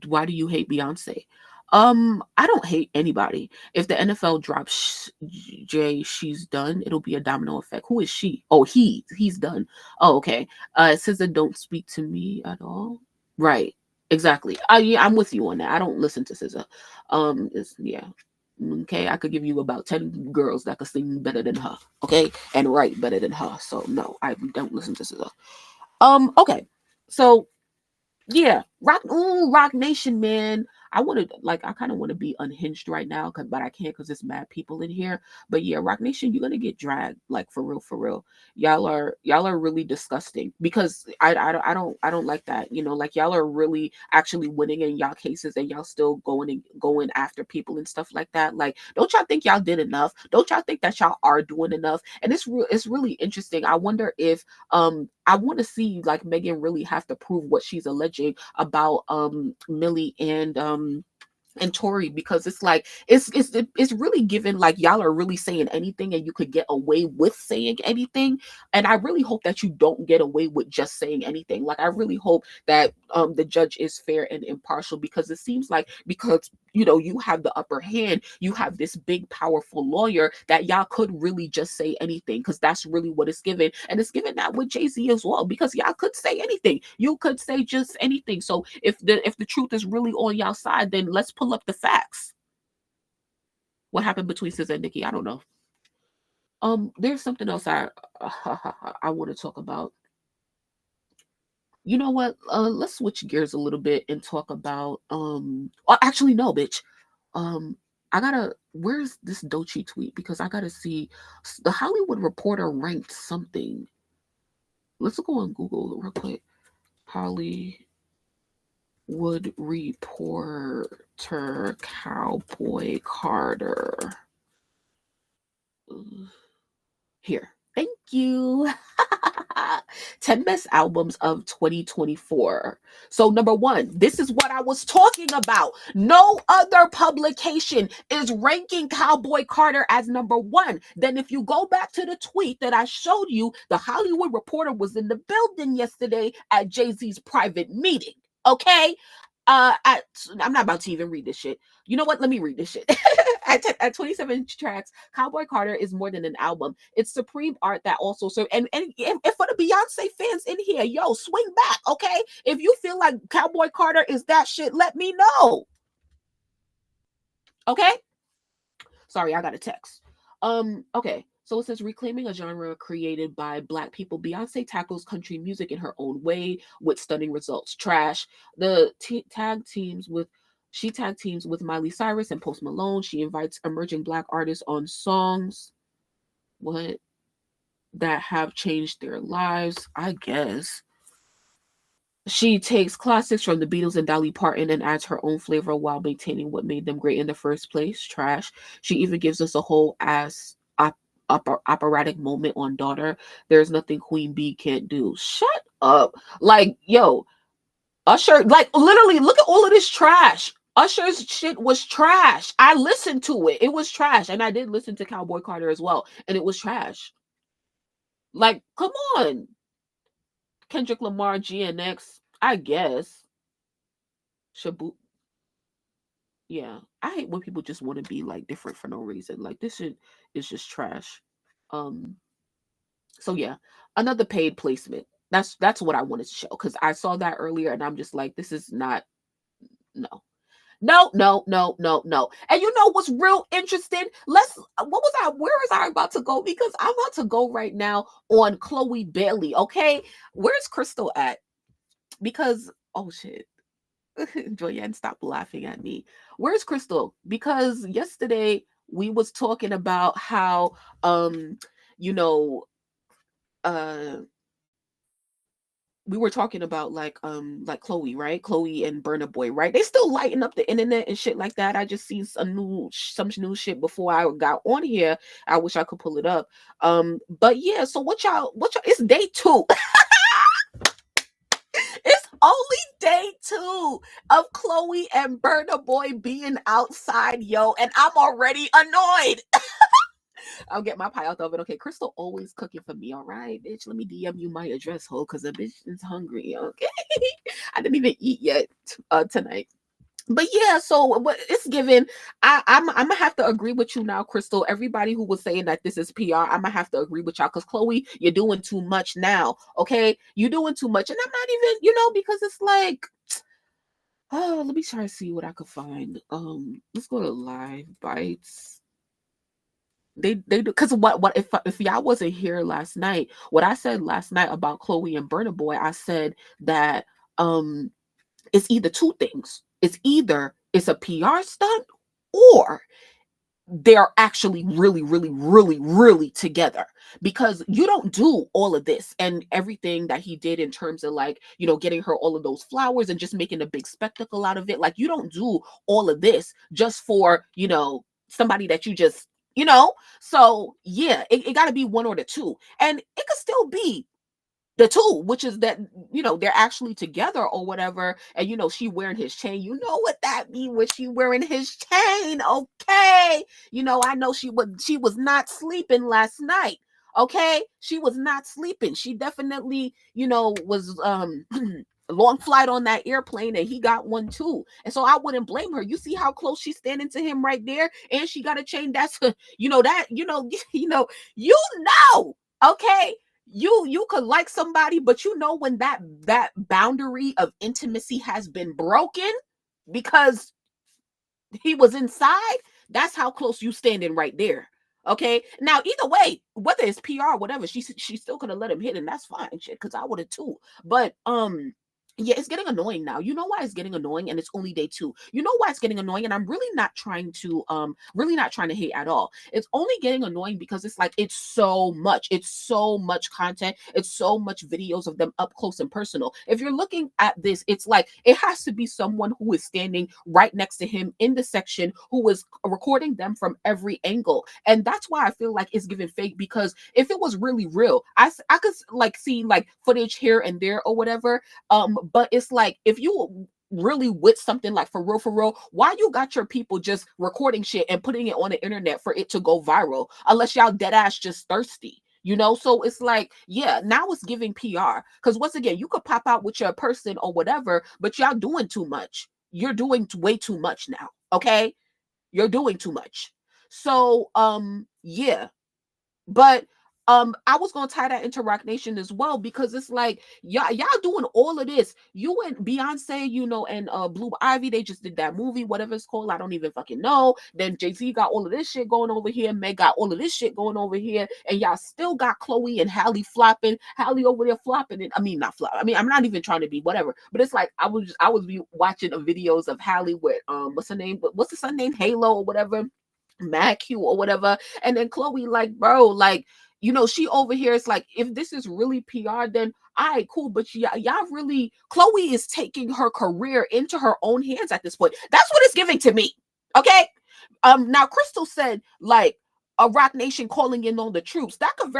S1: Why do you hate Beyonce? I don't hate anybody. If the NFL drops Jay, she's done. It'll be a domino effect. Who is she? Oh, he's done. Oh, okay. It says that don't speak to me at all. Right. Exactly. Yeah, I'm with you on that. I don't listen to SZA. Yeah. Okay, I could give you about 10 girls that could sing better than her, okay, and write better than her. So no, I don't listen to SZA. Okay, so yeah, Rock Nation, man. I kind of want to be unhinged right now, but I can't because there's mad people in here. But yeah, Rock Nation, you're gonna get dragged, like for real, for real. Y'all are really disgusting, because I don't like that. Like, y'all are really actually winning in y'all cases, and y'all still going after people and stuff like that. Like, don't y'all think y'all did enough? Don't y'all think that y'all are doing enough? And it's really interesting. I wonder if I want to see, like, Megan really have to prove what she's alleging about Millie and Tori, because it's like it's really given like y'all are really saying anything, and you could get away with saying anything. And I really hope that you don't get away with just saying anything. Like, I really hope that the judge is fair and impartial, because it seems like, because you have the upper hand, you have this big powerful lawyer, that y'all could really just say anything, because that's really what it's given. And it's given that with Jay-Z as well, because y'all could say anything. You could say just anything. So if the truth is really on y'all side, then let's pull up the facts. What happened between SZA and Nicki? I don't know. There's something else I want to talk about. You know what? Let's switch gears a little bit and talk about actually, no, bitch. Where's this Doechii tweet? Because I gotta see. The Hollywood Reporter ranked something. Let's go on Google real quick. Hollywood Reporter Cowboy Carter. Here. Thank you. 10 best albums of 2024. So number 1, this is what I was talking about. No other publication is ranking Cowboy Carter as number 1. Then if you go back to the tweet that I showed you, the Hollywood Reporter was in the building yesterday at Jay-Z's private meeting. Okay? I'm not about to even read this shit. You know what? Let me read this shit. At 27 tracks, Cowboy Carter is more than an album. It's supreme art that also serves. And for the Beyonce fans in here, yo, swing back, okay? If you feel like Cowboy Carter is that shit, let me know. Okay? Sorry, I got a text. Okay. So it says, reclaiming a genre created by Black people, Beyonce tackles country music in her own way with stunning results. Trash. She tag teams with Miley Cyrus and Post Malone. She invites emerging Black artists on songs that have changed their lives, I guess. She takes classics from the Beatles and Dolly Parton and adds her own flavor while maintaining what made them great in the first place. Trash. She even gives us a whole ass operatic moment on Daughter. There's nothing Queen Bee can't do. Shut up. Like, yo, Usher, like literally, look at all of this trash. Usher's shit was trash. I listened to it. It was trash. And I did listen to Cowboy Carter as well. And it was trash. Like, come on. Kendrick Lamar, GNX, I guess. Shabu. Yeah. I hate when people just want to be like different for no reason. Like this shit is just trash. Um, so yeah. Another paid placement. That's what I wanted to show. Because I saw that earlier and I'm just like, this is not no. No, no, no, no, no. And you know what's real interesting? Where is I about to go? Because I'm about to go right now on Chloe Bailey, okay? Where's Crystal at? Because, oh shit. Joyanne, stop laughing at me. Where's Crystal? Because yesterday we was talking about how, you know, we were talking about like Chloe, right? Chloe and Burna Boy, right? They still lighting up the internet and shit like that. I just seen some new shit before I got on here. I wish I could pull it up. But yeah, so what y'all it's day 2. It's only day 2 of Chloe and Burna Boy being outside, yo, and I'm already annoyed. I'll get my pie out the oven. Okay, Crystal always cooking for me. All right, bitch. Let me DM you my address, ho, because the bitch is hungry. Okay, I didn't even eat yet tonight. But yeah, so what it's given. I'm gonna have to agree with you now, Crystal. Everybody who was saying that this is PR, I'm gonna have to agree with y'all because Chloe, you're doing too much now. Okay, you're doing too much, and I'm not even, because it's like. Oh, let me try to see what I could find. Let's go to Live Bites. They do, because what if y'all wasn't here last night, what I said last night about Chloe and Burna Boy, I said that it's either two things. It's either it's a PR stunt or they're actually really, really, really, really together, because you don't do all of this and everything that he did in terms of like, getting her all of those flowers and just making a big spectacle out of it. Like, you don't do all of this just for, somebody that you just, so yeah, it got to be one or the two. And it could still be the two, which is that, they're actually together or whatever. And, she wearing his chain. You know what that mean when she wearing his chain. Okay. I know she was not sleeping last night. Okay. She was not sleeping. She definitely, was, long flight on that airplane, and he got one too. And so I wouldn't blame her. You see how close she's standing to him right there, and she got a chain. That's okay. You could like somebody, but when that boundary of intimacy has been broken because he was inside, that's how close you standing right there. Okay. Now, either way, whether it's PR or whatever, she still could have let him hit, and that's fine, shit, because I would have too. But yeah, it's getting annoying now. You know why it's getting annoying? And it's only day 2. You know why it's getting annoying? And I'm really not trying to hate at all. It's only getting annoying because it's like it's so much content. It's so much videos of them up close and personal. If you're looking at this, it's like it has to be someone who is standing right next to him in the section who is recording them from every angle. And that's why I feel like it's giving fake, because if it was really real, I could like see like footage here and there or whatever. But it's like, if you really with something like for real, why you got your people just recording shit and putting it on the internet for it to go viral, unless y'all dead ass just thirsty, So it's like, yeah, now it's giving PR, because once again, you could pop out with your person or whatever, but y'all doing too much. You're doing way too much now. Okay, you're doing too much. So yeah, but I was gonna tie that into Rock Nation as well, because it's like y'all doing all of this. You and Beyonce, and Blue Ivy, they just did that movie, whatever it's called. I don't even fucking know. Then Jay-Z got all of this shit going over here. Meg got all of this shit going over here, and y'all still got Chloe and Halle flopping. Halle over there flopping, and I mean not flop. I mean, I'm not even trying to be whatever, but it's like I was be watching videos of Halle with what's her name? What's the son name? Halo or whatever. mad cute or whatever. And then Chloe, like, bro, like, she over here. It's like, if this is really PR, then all right, cool. But y'all really, Chloe is taking her career into her own hands at this point. That's what it's giving to me. Okay. Now Crystal said, like, a Rock Nation calling in on the troops. That could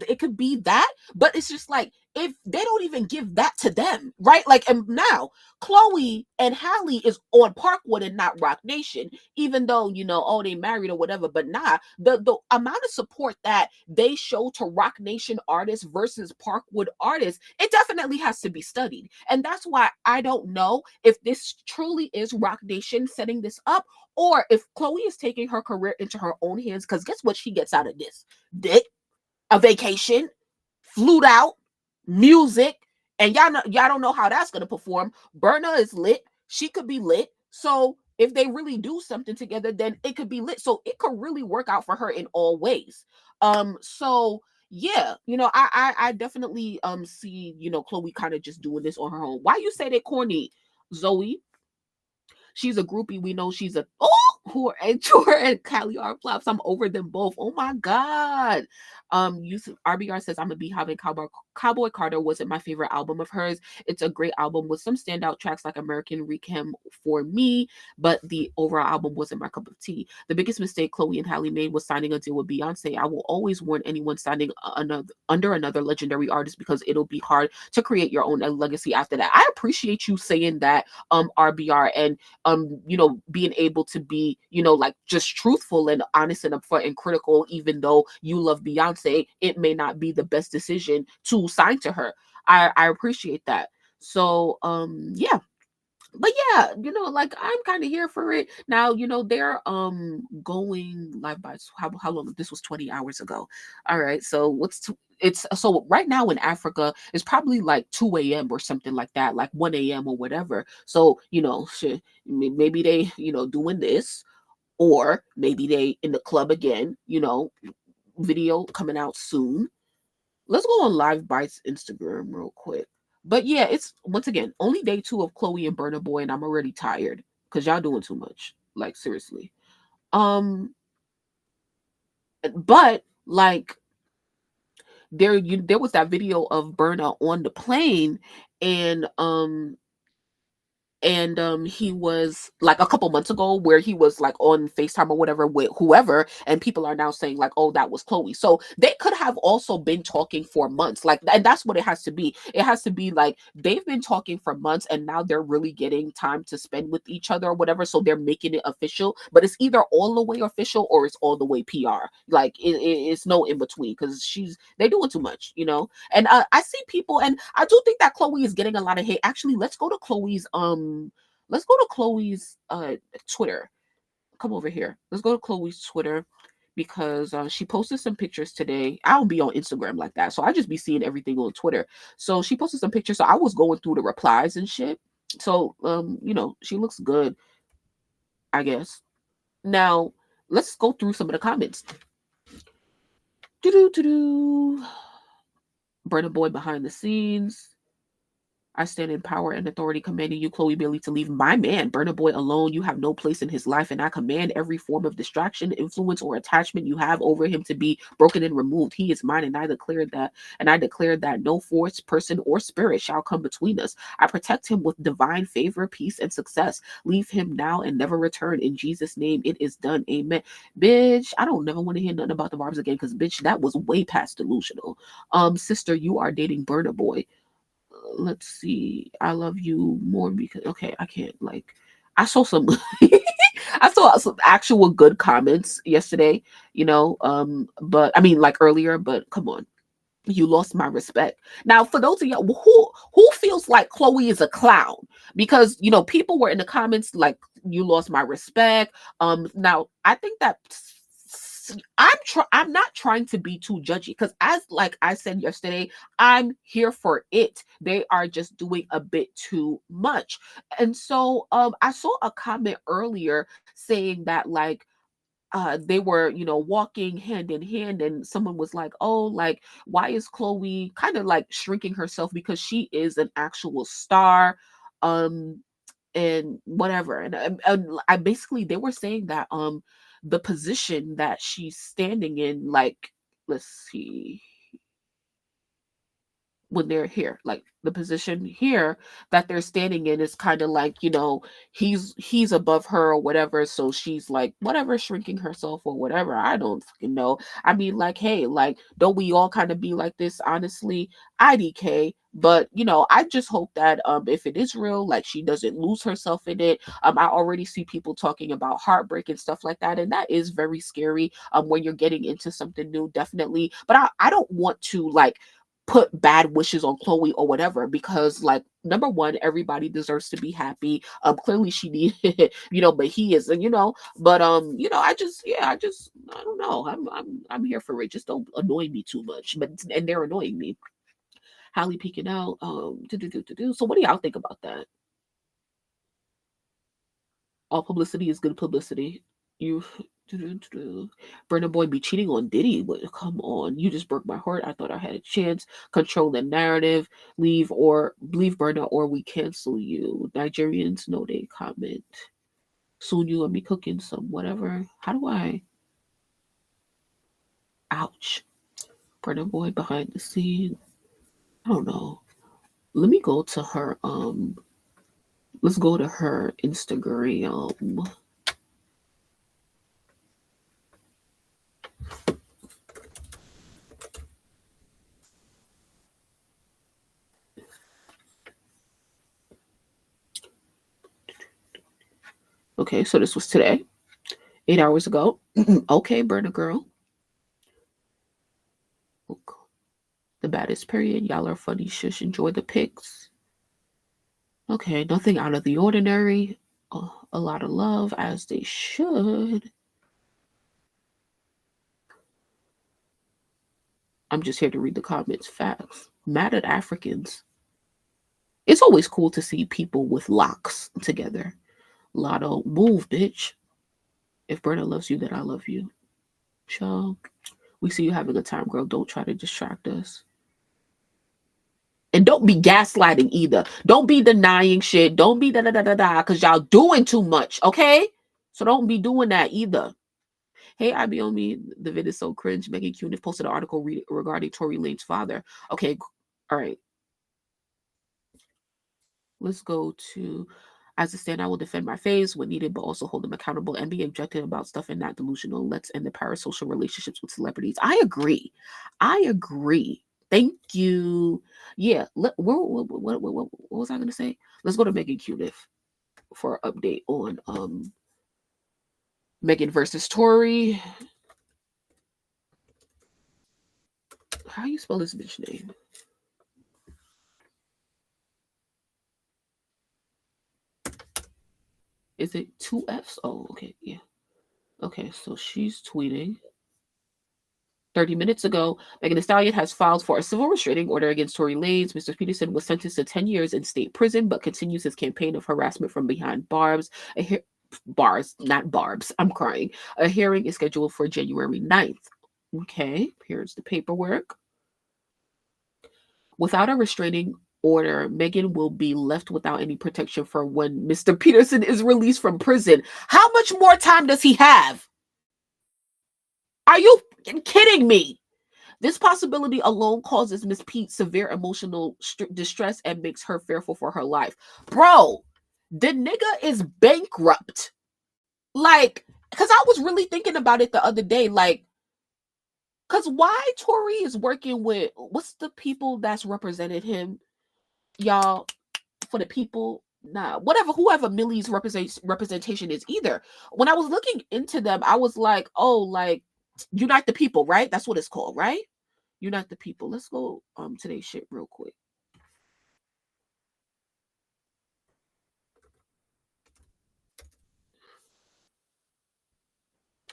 S1: it could be that, but it's just like, if they don't even give that to them, right? Like, and now Chloe and Halle is on Parkwood and not Rock Nation, even though, oh, they married or whatever. But nah, the amount of support that they show to Rock Nation artists versus Parkwood artists, it definitely has to be studied. And that's why I don't know if this truly is Rock Nation setting this up, or if Chloe is taking her career into her own hands. Because guess what she gets out of this? Dick, a vacation, flued out, music, and y'all don't know how that's gonna perform. Berna is lit. She could be lit. So if they really do something together, then it could be lit. So it could really work out for her in all ways. So yeah, I definitely see, Chloe kind of just doing this on her own. Why you say they corny, Zoe? She's a groupie. We know she's a who are Tour and Callie are flops. I'm over them both. Oh my god. RBR says, I'm a Beehive, and Cowboy Carter wasn't my favorite album of hers. It's a great album with some standout tracks like American Recam for me, but the overall album wasn't my cup of tea. The biggest mistake Chloe and Halle made was signing a deal with Beyonce. I will always warn anyone signing under another legendary artist, because it'll be hard to create your own legacy after that. I appreciate you saying that, RBR, and being able to be, like, just truthful and honest and upfront and critical. Even though you love Beyonce, it may not be the best decision to sign to her. I appreciate that. So yeah. But yeah, like, I'm kind of here for it. Now, they're going live by how long? This was 20 hours ago. All right. So so right now in Africa, it's probably like 2 a.m. or something like that, like 1 a.m. or whatever. So, maybe they, doing this, or maybe they in the club again, video coming out soon. Let's go on Live Bites Instagram real quick. But yeah, it's, once again, only day 2 of Chloe and Burna Boy, and I'm already tired because y'all doing too much. Like, seriously. But like, there was that video of Burna on the plane, and he was, like, a couple months ago, where he was, like, on FaceTime or whatever with whoever, and people are now saying, like, oh, that was Chloe. So they could have also been talking for months, like, and that's what it has to be. It has to be like, they've been talking for months, and now they're really getting time to spend with each other or whatever, so they're making it official. But it's either all the way official or it's all the way PR. Like, it's no in between, because they're doing too much, and I see people, and I do think that Chloe is getting a lot of hate. Actually, let's go to Chloe's Twitter. Come over here. Let's go to Chloe's Twitter, because she posted some pictures today. I don't be on Instagram like that, so I just be seeing everything on Twitter. So she posted some pictures, so I was going through the replies and shit. So she looks good, I guess. Now let's go through some of the comments. Burna Boy behind the scenes. I stand in power and authority, commanding you, Chloe Bailey, to leave my man, Burna Boy, alone. You have no place in his life, and I command every form of distraction, influence, or attachment you have over him to be broken and removed. He is mine, and I declare that no force, person, or spirit shall come between us. I protect him with divine favor, peace, and success. Leave him now and never return. In Jesus' name, it is done. Amen. Bitch, I don't never want to hear nothing about the Barbs again, because, bitch, that was way past delusional. Sister, you are dating Burna Boy. Let's see. I love you more because, okay, I can't, like, I saw some I saw some actual good comments yesterday, but I mean, like, earlier, but come on. You lost my respect. Now, for those of y'all who feels like Chloe is a clown, because people were in the comments like, you lost my respect. Now I think that I'm not trying to be too judgy, because, as like I said yesterday, I'm here for it. They are just doing a bit too much. And so I saw a comment earlier saying that, like, they were, walking hand in hand, and someone was like, oh, like, why is Chloe kind of like shrinking herself, because she is an actual star. and whatever. And I basically, they were saying that the position that she's standing in, like, let's see, when they're here, like the position here that they're standing in is kind of like, he's above her or whatever, so she's like whatever, shrinking herself or whatever. I don't fucking know. I mean, like, hey, like, don't we all kind of be like this? Honestly, IDK. But I just hope that if it is real, like, she doesn't lose herself in it. I already see people talking about heartbreak and stuff like that, and that is very scary when you're getting into something new, definitely. But I don't want to, like, put bad wishes on Chloe or whatever, because, like, number one, everybody deserves to be happy. Clearly she needed, but he isn't, but I don't know. I'm here for it. Just don't annoy me too much. And they're annoying me. Hallie peeking out. So what do y'all think about that? All publicity is good publicity. You Burna Boy be cheating on Diddy. Come on, you just broke my heart. I thought I had a chance. Control the narrative. Leave Burna or we cancel you. Nigerians know they comment. Soon you will be cooking some whatever. How do I? Ouch. Burna Boy behind the scene. I don't know. Let me go to her. Let's go to her Instagram. Okay, so this was today, 8 hours ago. Okay, Burna girl. The baddest period. Y'all are funny. Shush. Enjoy the pics. Okay, nothing out of the ordinary. A lot of love, as they should. I'm just here to read the comments. Facts. Mad at Africans. It's always cool to see people with locks together. Lotto, move, bitch. If Burna loves you, then I love you. Show. We see you having a time, girl. Don't try to distract us. And don't be gaslighting either. Don't be denying shit. Don't be da-da-da-da-da, because y'all doing too much, okay? So don't be doing that either. Hey, I be on me. The vid is so cringe. Megan Cuniff posted an article regarding Tory Lane's father. Okay, all right. Let's go to, as a stand, I will defend my faves when needed, but also hold them accountable and be objective about stuff and not delusional. Let's end the parasocial relationships with celebrities. I agree. Thank you. Yeah. What was I going to say? Let's go to Megan Cuniff for an update on Megan versus Tory. How you spell this bitch name? Is it 2 F's? Oh, okay. Yeah. Okay, so she's tweeting. 30 minutes ago, Megan Thee Stallion has filed for a civil restraining order against Tory Lanez. Mr. Peterson was sentenced to 10 years in state prison, but continues his campaign of harassment from behind bars. Bars, not barbs. I'm crying. A hearing is scheduled for January 9th. Okay, here's the paperwork. Without a restraining order, Megan will be left without any protection for when Mr. Peterson is released from prison. How much more time does he have? Are you kidding me? This possibility alone causes Miss Pete severe emotional distress and makes her fearful for her life. Bro, the nigga is bankrupt. Like, because I was really thinking about it the other day. Like, because why Tory is working with, what's the people that's represented him? Y'all, for the people, nah, whoever Millie's representation is either. When I was looking into them, I was like, oh, like, Unite the People, right? That's what it's called, right? Unite the People. Let's go today's shit real quick.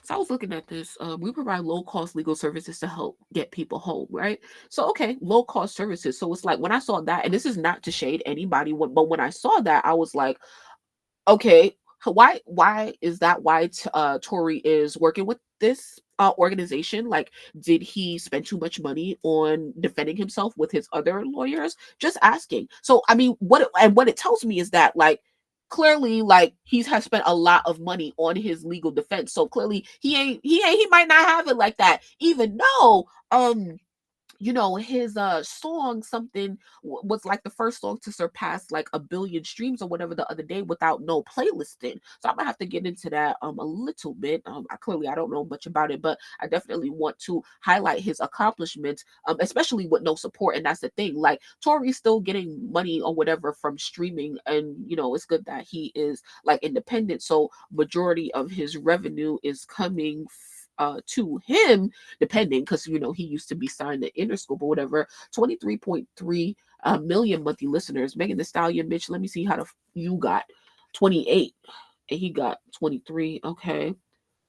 S1: So I was looking at this. We provide low-cost legal services to help get people home, right? So, okay, low-cost services. So it's like when I saw that, and this is not to shade anybody, but when I saw that, I was like, okay, why is that why Tory is working with this organization? Like, did he spend too much money on defending himself with his other lawyers? Just asking. So, I mean, what it tells me is that, like, clearly, like, he has spent a lot of money on his legal defense. So clearly he might not have it like that, even though his song something was like the first song to surpass like 1 billion streams or whatever the other day without no playlisting. So I'm gonna have to get into that a little bit. I don't know much about it, but I definitely want to highlight his accomplishments, especially with no support. And that's the thing, like, Tory's still getting money or whatever from streaming, and it's good that he is like independent, so majority of his revenue is coming to him, depending, because he used to be signed to Interscope or whatever. 23.3 million monthly listeners. Megan Thee Stallion, bitch, let me see how you got 28 and he got 23. Okay,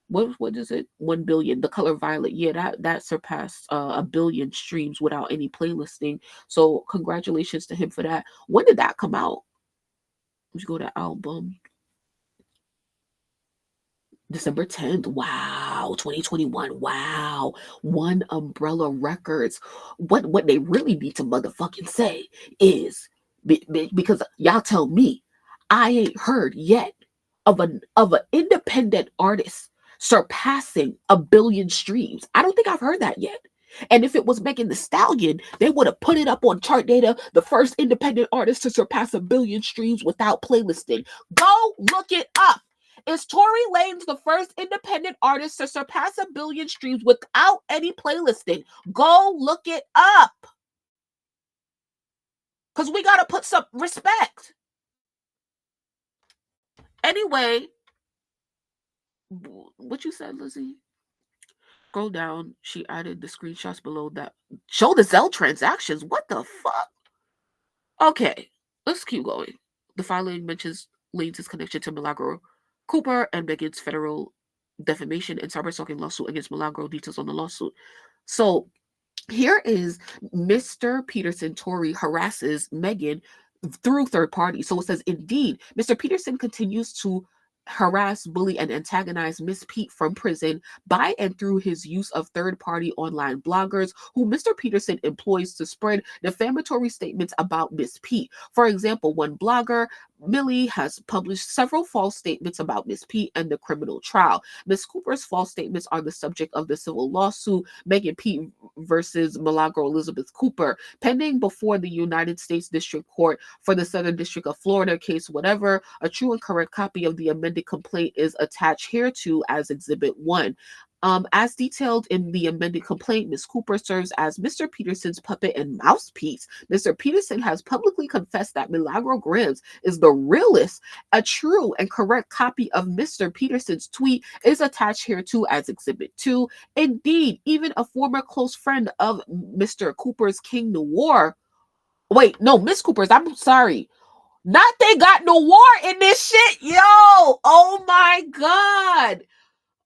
S1: what is it? 1 billion. The Color Violet, yeah, that surpassed 1 billion streams without any playlisting. So congratulations to him for that. When did that come out? Let's go to album. December 10th. Wow. 2021. Wow. One Umbrella Records. What they really need to motherfucking say is, because y'all tell me, I ain't heard yet of an independent artist surpassing 1 billion streams. I don't think I've heard that yet. And if it was Megan Thee Stallion, they would have put it up on chart data, the first independent artist to surpass 1 billion streams without playlisting. Go look it up. Is Tory Lanez the first independent artist to surpass 1 billion streams without any playlisting? Go look it up. Because we got to put some respect. Anyway, what you said, Lizzie? Scroll down. She added the screenshots below that show the Zelle transactions. What the fuck? Okay, let's keep going. The filing mentions Lanez's connection to Milagro Cooper and Megan's federal defamation and cyber-stalking lawsuit against Milagro. Details on the lawsuit. So here is Mr. Peterson. Tory harasses Megan through third parties. So it says, indeed, Mr. Peterson continues to harass, bully, and antagonize Miss Pete from prison by and through his use of third-party online bloggers who Mr. Peterson employs to spread defamatory statements about Miss Pete. For example, one blogger, Millie, has published several false statements about Miss Pete and the criminal trial. Miss Cooper's false statements are the subject of the civil lawsuit, Megan Pete versus Milagro Elizabeth Cooper, pending before the United States District Court for the Southern District of Florida case whatever. A true and correct copy of the amended complaint is attached hereto as Exhibit 1. As detailed in the amended complaint, Ms. Cooper serves as Mr. Peterson's puppet and mouthpiece. Mr. Peterson has publicly confessed that Milagro Grams is the realest. A true and correct copy of Mr. Peterson's tweet is attached hereto as Exhibit 2. Indeed, even a former close friend of Mr. Cooper's, King Noir. Wait, no, Miss Cooper's, I'm sorry. Not they got Noir in this shit, yo! Oh my God!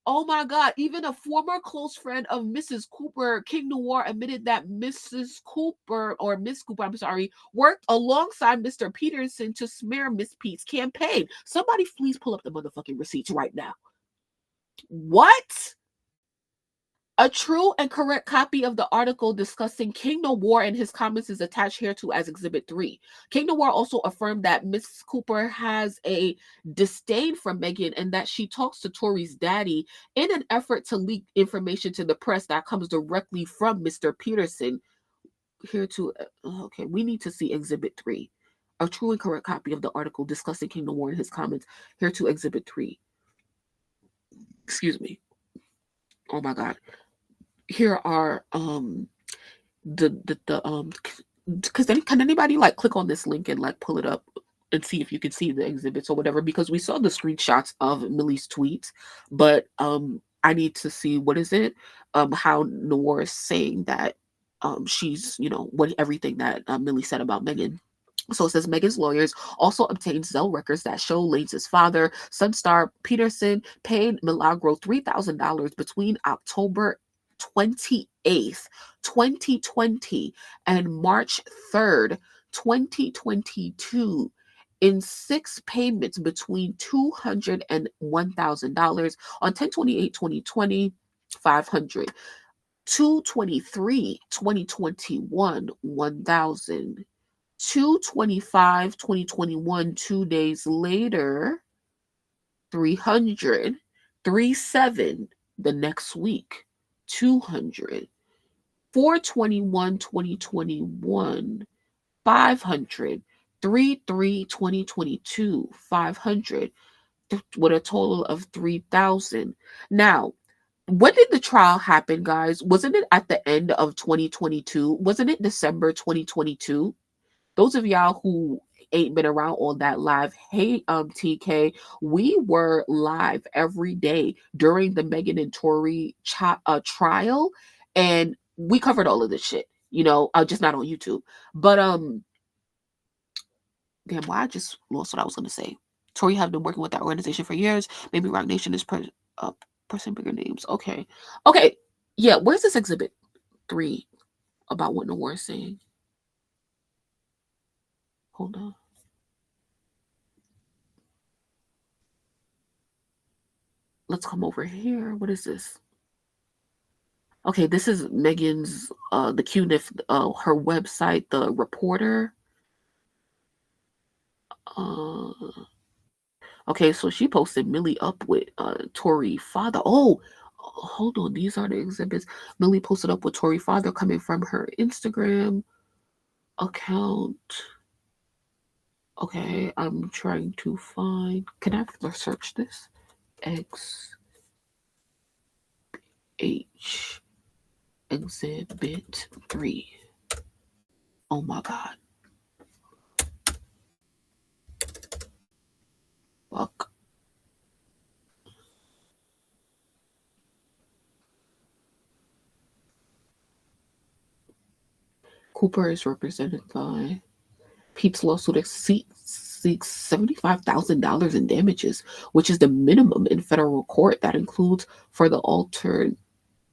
S1: Oh my God, even a former close friend of Mrs. Cooper, King Noir, admitted that Mrs. Cooper, or Miss Cooper, I'm sorry, worked alongside Mr. Peterson to smear Miss Pete's campaign. Somebody please pull up the motherfucking receipts right now. What? A true and correct copy of the article discussing King Noir and his comments is attached hereto as Exhibit 3. King Noir also affirmed that Miss Cooper has a disdain for Megan and that she talks to Tory's daddy in an effort to leak information to the press that comes directly from Mr. Peterson. Okay, we need to see Exhibit 3. A true and correct copy of the article discussing King Noir and his comments hereto Exhibit 3. Excuse me. Oh my God. Here are because then can anybody like click on this link and like pull it up and see if you can see the exhibits or whatever, because we saw the screenshots of Millie's tweets, but I need to see what is it how Noir is saying that she's what everything that Millie said about Megan. So it says Megan's lawyers also obtained Zelle records that show Lanez's father, Sunstar Peterson, paid Milagro $3,000 between October 28th, 2020 and March 3rd, 2022 in 6 payments between $200 and $1,000 on 10/28/2020, $500, 2/23/2021, $1,000. 225, 2021, 2 days later, 300, 37 the next week, 200, 421, 2021, 500, 33, 2022, 500, with a total of 3,000. Now, when did the trial happen, guys? Wasn't it at the end of 2022? Wasn't it December 2022? Those of y'all who ain't been around on that live, hey, TK, we were live every day during the Megan and Tory trial, and we covered all of this shit. Just not on YouTube. But damn, why I just lost what I was gonna say. Tory have been working with that organization for years. Maybe Rock Nation is person bigger names. Okay. Yeah, where's this exhibit 3 about what Noir is saying? Hold on. Let's come over here. What is this? Okay, this is Megan's, the QNIF, her website, the reporter. Okay, so she posted Millie up with Tory father. Oh, hold on. These are the exhibits. Millie posted up with Tory father coming from her Instagram account. Okay, I'm trying to find. Can I search this? XH Exhibit 3. Oh my God. Fuck. Cooper is represented by Pete's lawsuit seeks $75,000 in damages, which is the minimum in federal court. That includes for the altered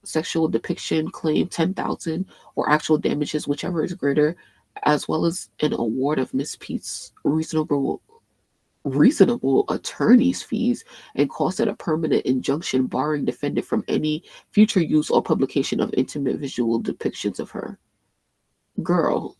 S1: sexual depiction claim $10,000 or actual damages, whichever is greater, as well as an award of Miss Pete's reasonable attorney's fees and costs at a permanent injunction barring defendant from any future use or publication of intimate visual depictions of her. Girl.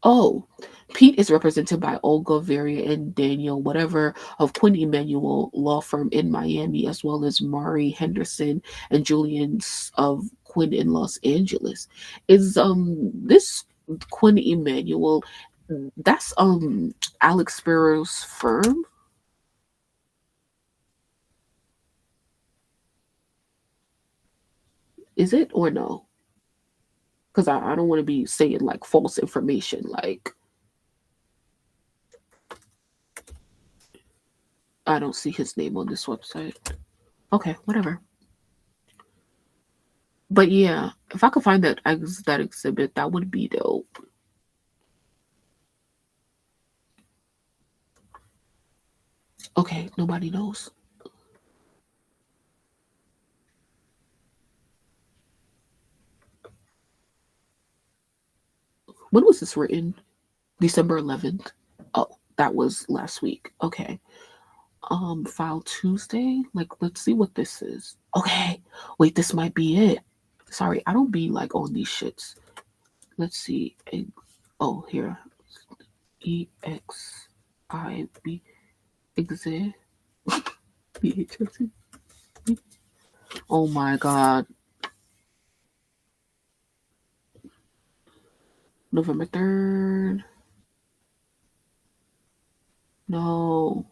S1: Oh, Pete is represented by Olga, Varia, and Daniel, whatever, of Quinn Emanuel law firm in Miami, as well as Mari Henderson and Julian of Quinn in Los Angeles. Is this Quinn Emanuel? That's Alex Sparrow's firm. Is it or no? Because I don't want to be saying like false information. Like, I don't see his name on this website. Okay, whatever. But yeah, if I could find that exhibit, that would be dope. Okay, nobody knows. When was this written? December 11th. Oh, that was last week. Okay. File Tuesday. Like, let's see what this is. Okay. Wait, this might be it. Sorry, I don't be like on these shits. Let's see. Oh, here. EXIB exit. Oh my God. November 3rd. No.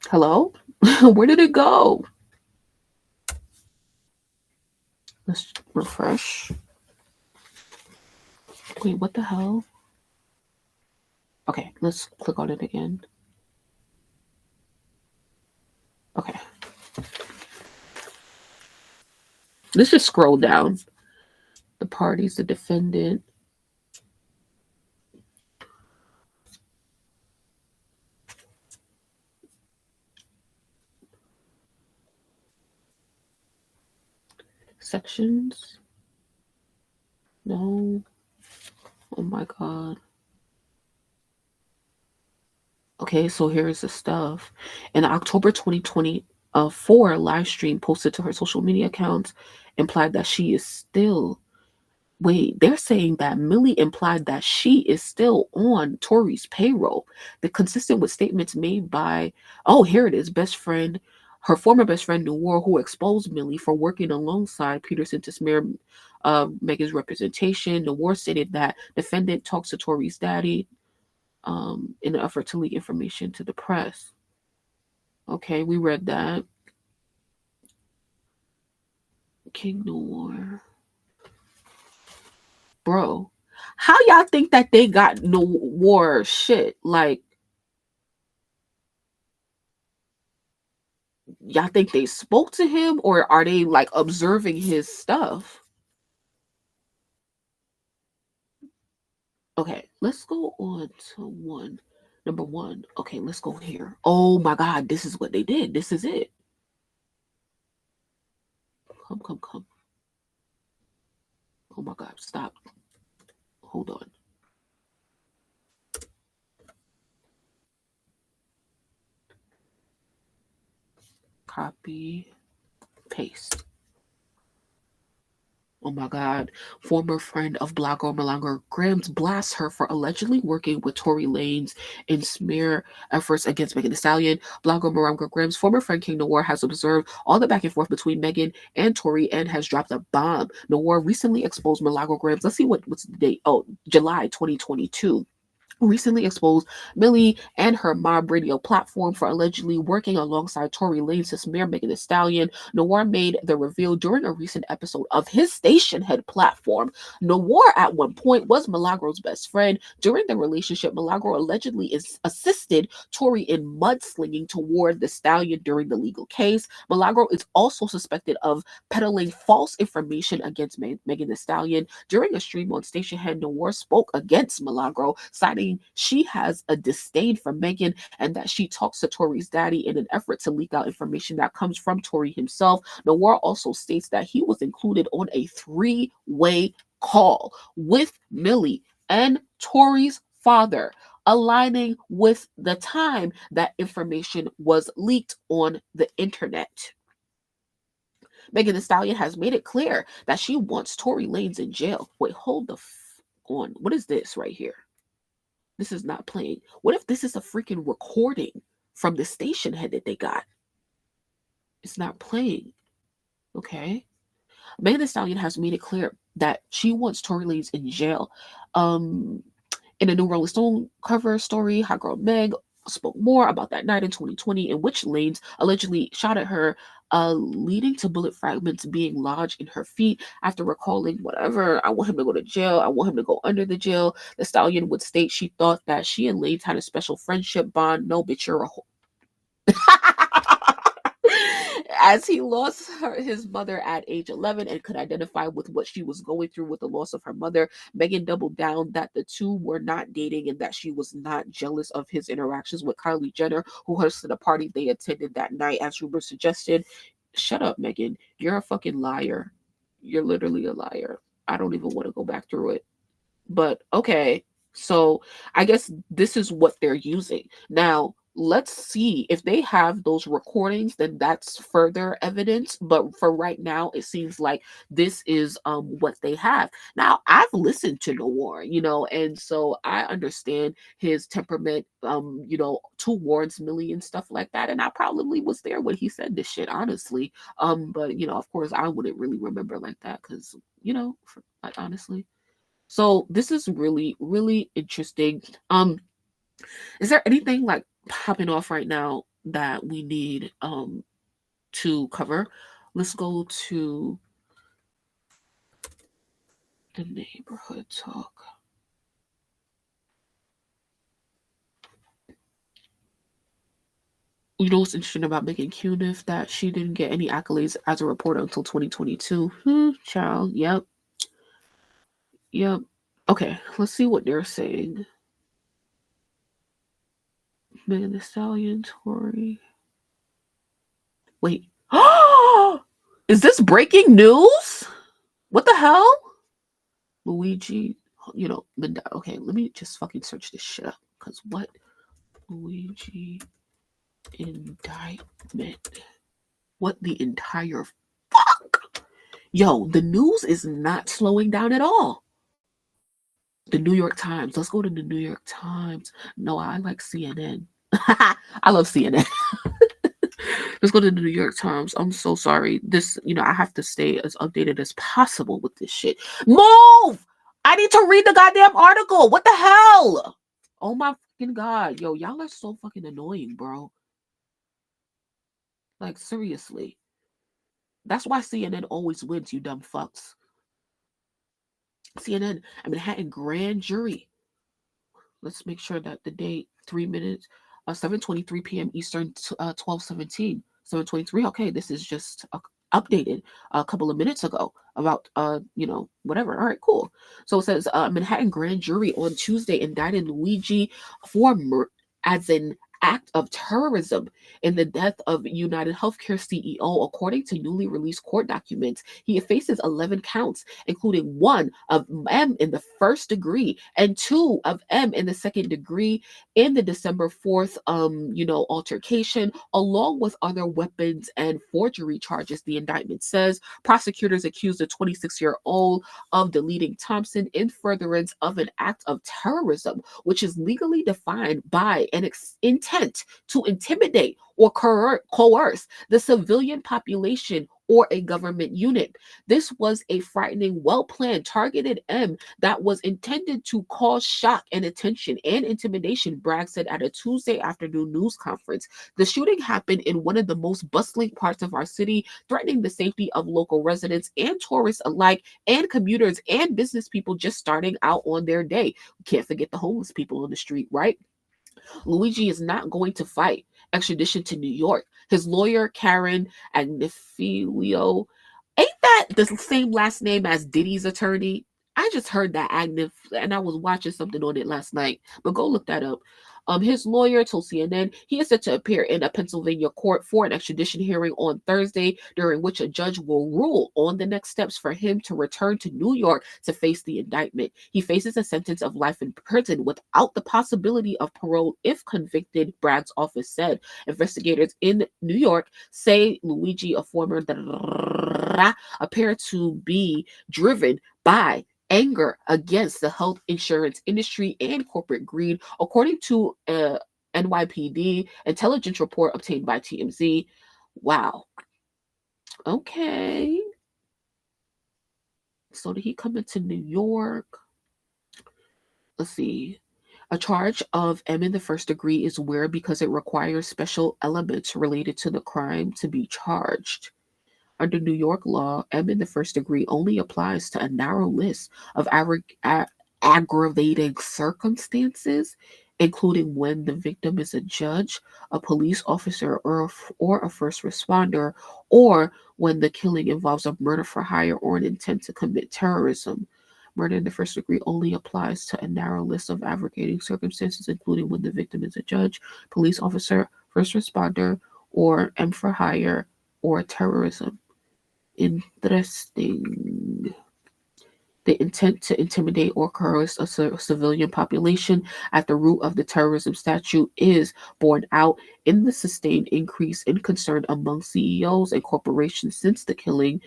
S1: Hello? Where did it go? Let's refresh. Wait, what the hell? Okay, let's click on it again. Okay. Let's just scroll down. The parties, the defendant. Sections. No. Oh my God. Okay, so here's the stuff. In October 2020, 4 live stream posted to her social media accounts implied that she is still. Wait, they're saying that Millie implied that she is still on Tori's payroll. The consistent with statements made by, oh, here it is, her former best friend Noor, who exposed Millie for working alongside Peterson to smear Megan's representation. Noor stated that defendant talks to Tori's daddy in an effort to leak information to the press. Okay, we read that. King Noor. Bro, how y'all think that they got Noor shit? Like, y'all think they spoke to him, or are they like observing his stuff? Okay, let's go on to number 1. Okay, let's go here. Oh my God, this is what they did. This is it. Come. Oh my God, stop. Hold on. Copy, paste. Oh my God. Former friend of Black Girl Malanga Grams blasts her for allegedly working with Tory Lanez in smear efforts against Megan Thee Stallion. Black Girl Malanga Grams' former friend King Noir has observed all the back and forth between Megan and Tory and has dropped a bomb. Noir recently exposed Malanga Grams. Let's see what's the date. Oh, July 2022. Recently exposed Millie and her mob radio platform for allegedly working alongside Tory Lanez to smear Megan Thee Stallion. Noir made the reveal during a recent episode of his station head platform. Noir at one point was Milagro's best friend. During the relationship, Milagro allegedly assisted Tory in mudslinging toward the Stallion during the legal case. Milagro is also suspected of peddling false information against Megan Thee Stallion. During a stream on station head, Noir spoke against Milagro, citing she has a disdain for Megan and that she talks to Tory's daddy in an effort to leak out information that comes from Tory himself. Noir also states that he was included on a 3-way call with Millie and Tory's father, aligning with the time that information was leaked on the internet. Megan Thee Stallion has made it clear that she wants Tory Lanez in jail. Wait, hold the on. What is this right here? This is not playing. What if this is a freaking recording from the station head that they got? It's not playing. Okay. Megan Thee Stallion has made it clear that she wants Tory Lanez in jail. In a new Rolling Stone cover story, Hot Girl Meg spoke more about that night in 2020 in which Lanez allegedly shot at her, leading to bullet fragments being lodged in her feet. After recalling, whatever, I want him to go to jail, I want him to go under the jail, the Stallion would state she thought that she and Lanez had a special friendship bond. No, bitch, you're a whole. As he lost his mother at age 11 and could identify with what she was going through with the loss of her mother, Megan doubled down that the two were not dating and that she was not jealous of his interactions with Kylie Jenner, who hosted a party they attended that night, as rumors suggested. Shut up, Megan. You're a fucking liar. You're literally a liar. I don't even want to go back through it. But okay, so I guess this is what they're using. Now, let's see if they have those recordings, then that's further evidence. But for right now, it seems like this is what they have. Now, I've listened to Noir, and so I understand his temperament, towards Millie and stuff like that. And I probably was there when he said this shit, honestly. But of course, I wouldn't really remember like that because, honestly. So this is really, really interesting. Is there anything like popping off right now that we need to cover? Let's go to the neighborhood talk. You know what's interesting about Megan Cuniff? That she didn't get any accolades as a reporter until 2022. Child, yep. Okay, let's see what they're saying. Megan Thee Stallion, Tory. Wait. Is this breaking news? What the hell? Luigi, Linda. Okay, let me just fucking search this shit up. Because what? Luigi indictment. What the entire fuck? Yo, the news is not slowing down at all. The New York Times. Let's go to the New York Times. No, I like CNN. I love CNN. Let's go to the New York Times. I'm so sorry. This, I have to stay as updated as possible with this shit. Move! I need to read the goddamn article. What the hell? Oh my fucking God. Yo, y'all are so fucking annoying, bro. Like, seriously. That's why CNN always wins, you dumb fucks. CNN, Manhattan grand jury. Let's make sure that the date, 3 minutes, 7:23 p.m. Eastern, 12:17, 7:23. Okay, this is just updated a couple of minutes ago about, whatever. All right, cool. So it says Manhattan grand jury on Tuesday indicted Luigi for as an act of terrorism in the death of United Healthcare CEO. According to newly released court documents, he faces 11 counts, including 1 of M in the first degree and 2 of M in the second degree in the December 4th, altercation, along with other weapons and forgery charges. The indictment says prosecutors accused the 26-year-old of deleting Thompson in furtherance of an act of terrorism, which is legally defined by an intent to intimidate or coerce the civilian population or a government unit. This was a frightening, well-planned, targeted M that was intended to cause shock and attention and intimidation, Bragg said at a Tuesday afternoon news conference. The shooting happened in one of the most bustling parts of our city, threatening the safety of local residents and tourists alike, and commuters and business people just starting out on their day. We can't forget the homeless people on the street, right? Luigi is not going to fight extradition to New York. His lawyer, Karen Agnifilio, ain't that the same last name as Diddy's attorney? I just heard that Agnif, and I was watching something on it last night, but go look that up. His lawyer told CNN he is set to appear in a Pennsylvania court for an extradition hearing on Thursday, during which a judge will rule on the next steps for him to return to New York to face the indictment. He faces a sentence of life in prison without the possibility of parole if convicted, Bragg's office said. Investigators in New York say Luigi, a former appear to be driven by anger against the health insurance industry and corporate greed, according to a NYPD intelligence report obtained by TMZ. Wow. Okay. So did he come into New York? Let's see. A charge of M in the first degree is weird because it requires special elements related to the crime to be charged. Under New York law, M in the first degree only applies to a narrow list of aggravating circumstances, including when the victim is a judge, a police officer, or a first responder, or when the killing involves a murder for hire or an intent to commit terrorism. Murder in the first degree only applies to a narrow list of aggravating circumstances, including when the victim is a judge, police officer, first responder, or M for hire, or terrorism. Interesting. The intent to intimidate or coerce a civilian population at the root of the terrorism statute is borne out in the sustained increase in concern among CEOs and corporations since the killing.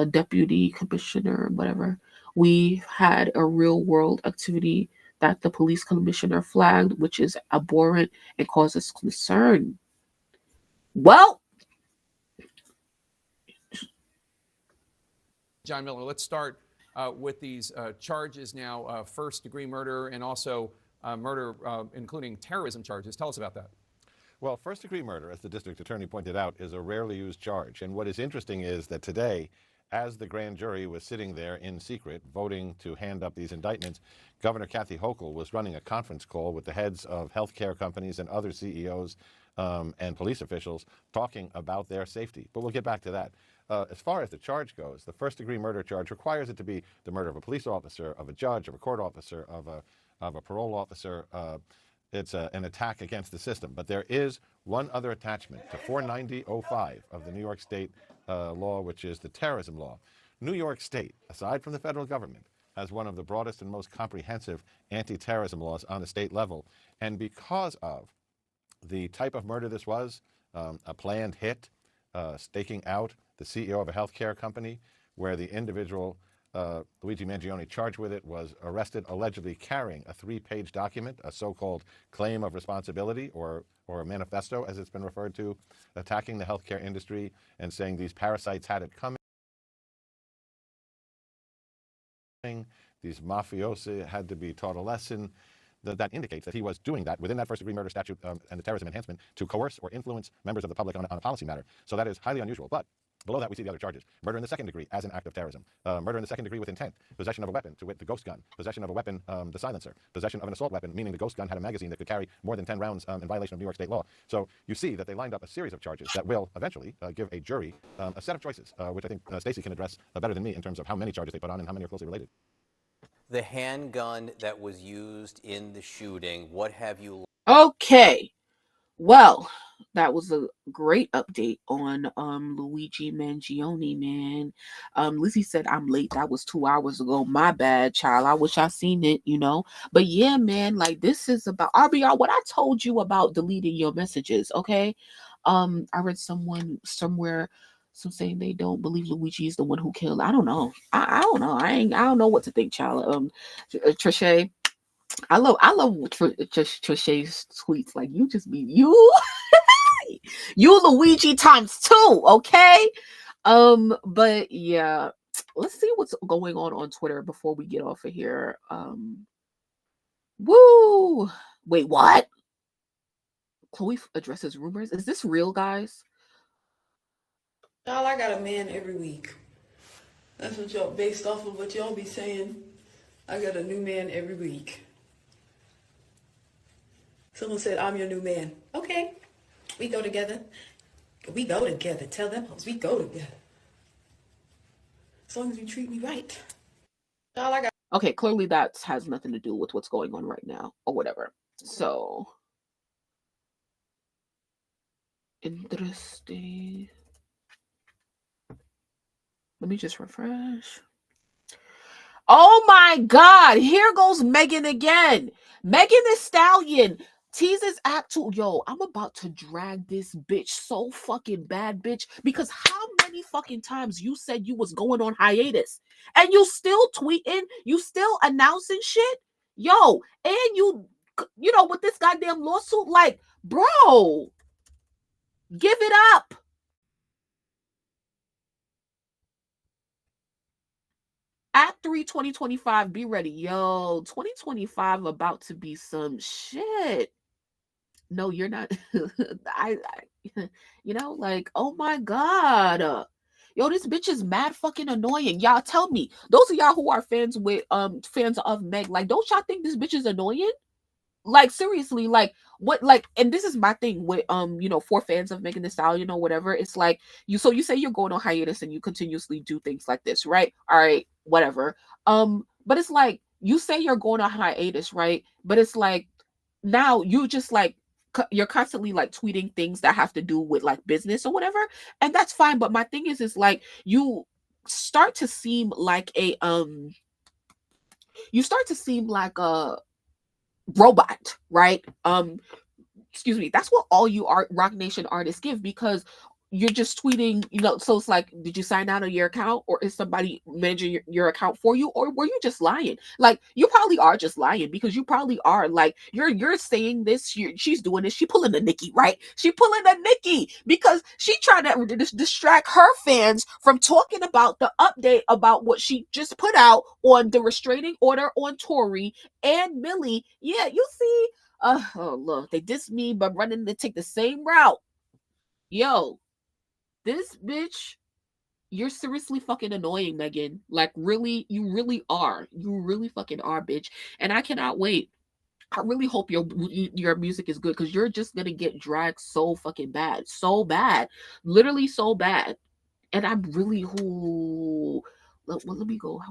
S1: Deputy Commissioner, whatever. We had a real world activity that the police commissioner flagged, which is abhorrent and causes concern. Well,
S8: John Miller, let's start with these charges now, first-degree murder and also murder, including terrorism charges. Tell us about that.
S9: Well, first-degree murder, as the district attorney pointed out, is a rarely used charge. And what is interesting is that today, as the grand jury was sitting there in secret, voting to hand up these indictments, Governor Kathy Hochul was running a conference call with the heads of healthcare companies and other CEOs and police officials talking about their safety. But we'll get back to that. As far as the charge goes, the first-degree murder charge requires it to be the murder of a police officer, of a judge, of a court officer, of a parole officer. It's an attack against the system. But there is one other attachment to 490.05 of the New York State law, which is the terrorism law. New York State, aside from the federal government, has one of the broadest and most comprehensive anti-terrorism laws on the state level. And because of the type of murder this was, a planned hit, staking out the CEO of a healthcare company, where the individual, Luigi Mangione, charged with it, was arrested allegedly carrying a 3-page document, a so-called claim of responsibility, or a manifesto, as it's been referred to, attacking the healthcare industry and saying these parasites had it coming. These mafiosi had to be taught a lesson. That indicates that he was doing that within that first-degree murder statute and the terrorism enhancement to coerce or influence members of the public on a policy matter. So that is highly unusual. But below that, we see the other charges. Murder in the second degree as an act of terrorism. Murder in the second degree with intent. Possession of a weapon, to wit, the ghost gun. Possession of a weapon, the silencer. Possession of an assault weapon, meaning the ghost gun had a magazine that could carry more than 10 rounds in violation of New York state law. So you see that they lined up a series of charges that will eventually give a jury a set of choices, which I think Stacey can address better than me in terms of how many charges they put on and how many are closely related.
S10: The handgun that was used in the shooting, what have you...
S1: Okay. Well, that was a great update on Luigi Mangione, man. Lizzie said I'm late. That was 2 hours ago. My bad, child. I wish I seen it, you know. But yeah, man, like this is about RBR, what I told you about deleting your messages, okay? I read someone somewhere saying they don't believe Luigi is the one who killed. I don't know. I don't know. I don't know what to think, child. Trisha, I love Trisha's tweets. Like, you just be you you Luigi times 2, okay? But yeah, let's see what's going on Twitter before we get off of here. Woo! Wait, what? Chloe addresses rumors. Is this real, guys?
S11: Y'all, I got a man every week. That's what y'all, based off of what y'all be saying, I got a new man every week. Someone said, I'm your new man. Okay, we go together. We go together. Tell them hoes, we go together. As long as you treat me right. Y'all, I got...
S1: Okay, clearly that has nothing to do with what's going on right now or whatever. So, interesting. Let me just refresh. Oh my God, here goes Megan again. Megan Thee Stallion teases Act 2. Yo, I'm about to drag this bitch so fucking bad, bitch. Because how many fucking times you said you was going on hiatus and you still tweeting, you still announcing shit? Yo, and you know, with this goddamn lawsuit, like, bro, give it up. Act 3 2025, be ready. Yo, 2025 about to be some shit. No, you're not. I you know, like, oh my God. Yo, this bitch is mad fucking annoying. Y'all tell me, those of y'all who are fans of Meg, like, don't y'all think this bitch is annoying? Like, seriously, like, what, like, and this is my thing with you know, for fans of Megan Thee Stallion or whatever, it's like, you say you're going on hiatus and you continuously do things like this, right? All right, whatever. But it's like, you say you're going on hiatus, right? But it's like, now you just like, you're constantly like tweeting things that have to do with like business or whatever, and that's fine. But my thing is like, you start to seem like a robot, right? Excuse me, that's what all you Rock Nation artists give, because you're just tweeting, you know. So it's like, did you sign out of your account, or is somebody managing your account for you, or were you just lying? Like, you probably are just lying, because you probably are like, you're saying this, she's doing this, she pulling a Nicki, right? She pulling a Nicki because she trying to distract her fans from talking about the update about what she just put out on the restraining order on Tory and Millie. Yeah, you see, oh look, they dissed me by running to take the same route. Yo, this bitch, you're seriously fucking annoying, Megan. Like, really, you really are. You really fucking are, bitch. And I cannot wait. I really hope your music is good, because you're just gonna get dragged so fucking bad. So bad. Literally so bad. And I'm really, let me go.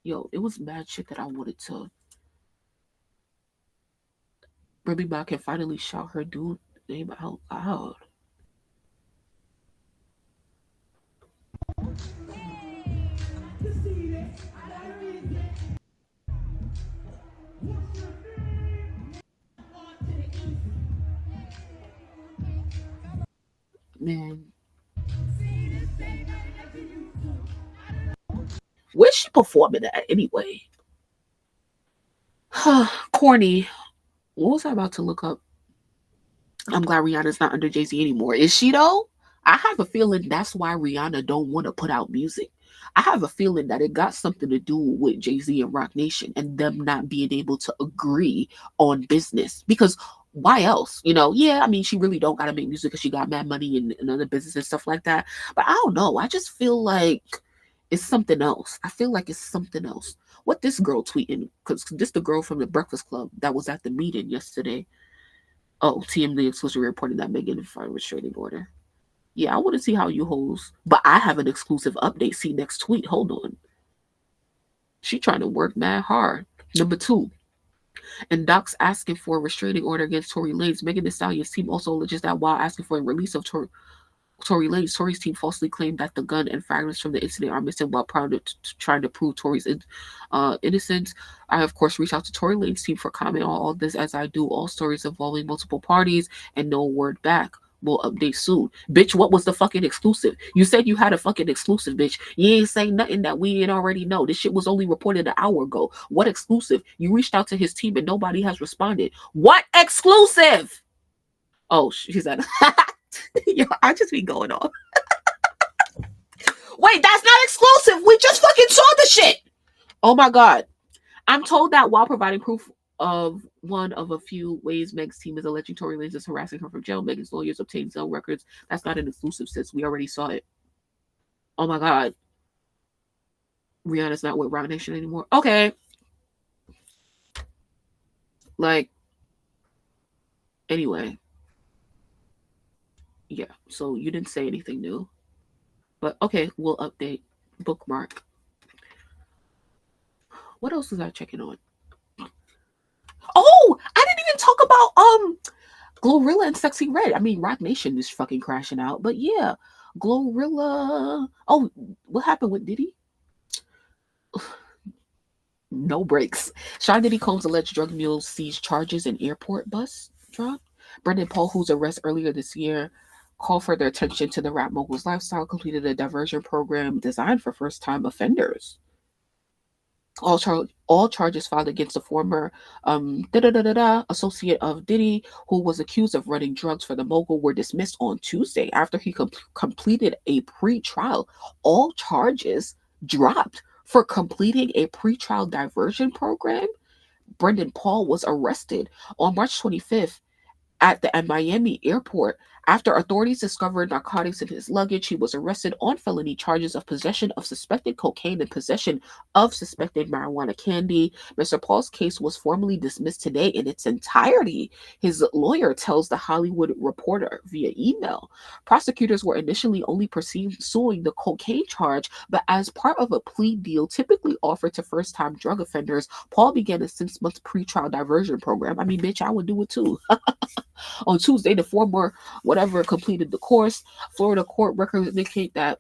S1: Yo, it was mad shit that I wanted to. Ruby Ma can finally shout her dude name out loud. man. Where's she performing at anyway? Corny. What was I about to look up? I'm glad Rihanna's not under Jay-Z anymore. Is she though? I have a feeling that's why Rihanna don't want to put out music. I have a feeling that it got something to do with Jay-Z and Roc Nation and them not being able to agree on business. Because why else? Yeah, I mean, she really don't got to make music because she got mad money and other business and stuff like that. But I don't know. I just feel like it's something else. I feel like it's something else. What this girl tweeting? Because this the girl from the Breakfast Club that was at the meeting yesterday. Oh, TMZ exclusively reporting that Megan filed a restraining order. Yeah, I want to see how you hoes. But I have an exclusive update. See next tweet. Hold on. She trying to work mad hard. Number 2. And Doc's asking for a restraining order against Tory Lanez. Megan Thee Stallion's team also alleges that while asking for a release of Tory Lanez, Tory's team falsely claimed that the gun and fragments from the incident are missing while trying to prove Tory's innocence. I, of course, reached out to Tory Lanez's team for comment on all this, as I do all stories involving multiple parties, and no word back. We'll update soon. Bitch, what was the fucking exclusive? You said you had a fucking exclusive, bitch. You ain't saying nothing that we didn't already know. This shit was only reported an hour ago. What exclusive? You reached out to his team and nobody has responded. What exclusive? Oh, she said, yo, I just be going on. Wait, that's not exclusive. We just fucking saw the shit. Oh my God. I'm told that while providing proof of one of a few ways Meg's team is alleging Tory Lanez is harassing her from jail, Megan's lawyers obtained cell records. That's not an exclusive, sis. We already saw it. Oh my God. Rihanna's not with Roc Nation anymore. Okay. Like, anyway. Yeah, so you didn't say anything new. But okay, we'll update. Bookmark. What else was I checking on? Oh, I didn't even talk about Glorilla and Sexy Red. I mean, Roc Nation is fucking crashing out, but yeah, Glorilla. Oh, what happened with Diddy? No breaks. Sean Diddy Combs' alleged drug mule seized charges in airport bus dropped. Brendan Paul, whose arrest earlier this year called further attention to the rap mogul's lifestyle, completed a diversion program designed for first-time offenders. All charges filed against the former associate of Diddy, who was accused of running drugs for the mogul, were dismissed on Tuesday after he completed a pre-trial. All charges dropped for completing a pre-trial diversion program. Brendan Paul was arrested on March 25th at the Miami airport. After authorities discovered narcotics in his luggage, he was arrested on felony charges of possession of suspected cocaine and possession of suspected marijuana candy. Mr. Paul's case was formally dismissed today in its entirety, his lawyer tells The Hollywood Reporter via email. Prosecutors were initially only pursuing the cocaine charge, but as part of a plea deal typically offered to first-time drug offenders, Paul began a 6-month pre-trial diversion program. I mean, bitch, I would do it too. On Tuesday, the former whatever completed the course. Florida court records indicate that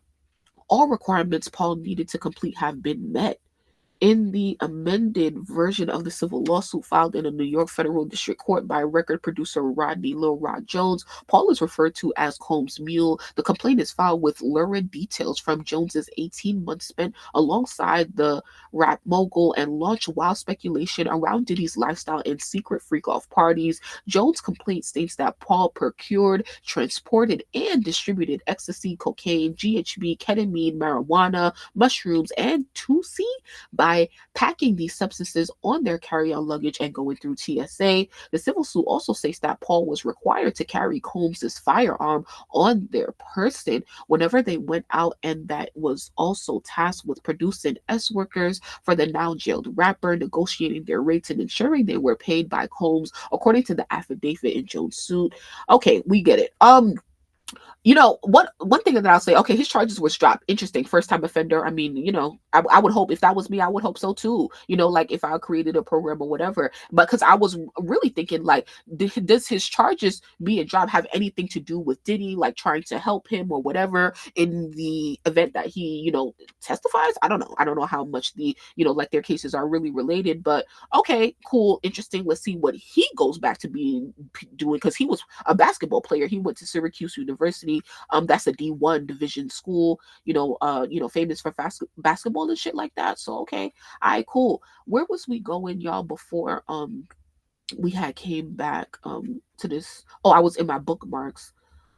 S1: all requirements Paul needed to complete have been met. In the amended version of the civil lawsuit filed in a New York federal district court by record producer Rodney Lil Rod Jones, Paul is referred to as Combs' mule. The complaint is filed with lurid details from Jones's 18 months spent alongside the rap mogul and launched wild speculation around Diddy's lifestyle and secret freak-off parties. Jones' complaint states that Paul procured, transported, and distributed ecstasy, cocaine, GHB, ketamine, marijuana, mushrooms, and 2C by packing these substances on their carry-on luggage and going through TSA. The civil suit also states that Paul was required to carry Combs' firearm on their person whenever they went out, and that was also tasked with producing S-workers for the now jailed rapper, negotiating their rates and ensuring they were paid by Combs, according to the affidavit in Jones' suit. Okay, we get it. One thing that I'll say, okay, his charges was dropped. Interesting. First time offender. I mean, I would hope if that was me, I would hope so too. Like if I created a program or whatever. But because I was really thinking, like, does his charges being dropped have anything to do with Diddy, like trying to help him or whatever in the event that he, testifies? I don't know. I don't know how much the, like their cases are really related. But okay, cool, interesting. Let's see what he goes back to doing, because he was a basketball player. He went to Syracuse University. University. That's a D1 division school, famous for basketball and shit like that. So okay, all right, cool. Where was we going, y'all, before we had came back to this? Oh, I was in my bookmarks.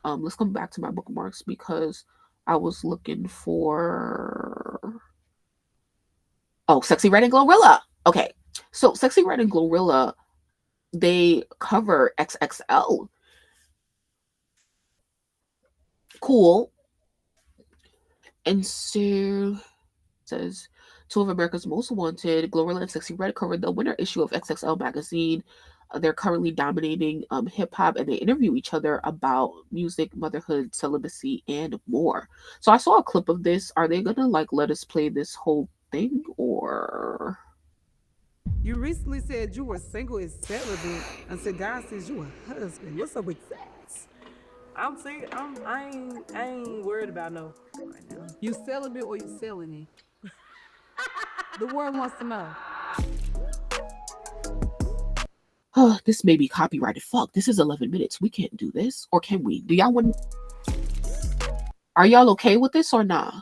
S1: Let's come back to my bookmarks because I was looking for Sexy Red and Glorilla. Okay. So Sexy Red and Glorilla, they cover XXL. Cool. And so says two of America's Most Wanted, Glorilla and Sexy Red, covered the winter issue of XXL magazine. They're currently dominating hip hop, and they interview each other about music, motherhood, celibacy, and more. So I saw a clip of this. Are they gonna let us play this whole thing, or?
S12: You recently said you were single and celibate, and said God says you a husband. What's up with that?
S13: I'm single. I ain't worried about no right now.
S12: You celibate or you selling it? The world wants to know.
S1: Oh, this may be copyrighted. Fuck, this is 11 minutes. We can't do this. Or can we? Do y'all want? Are y'all okay with this or not?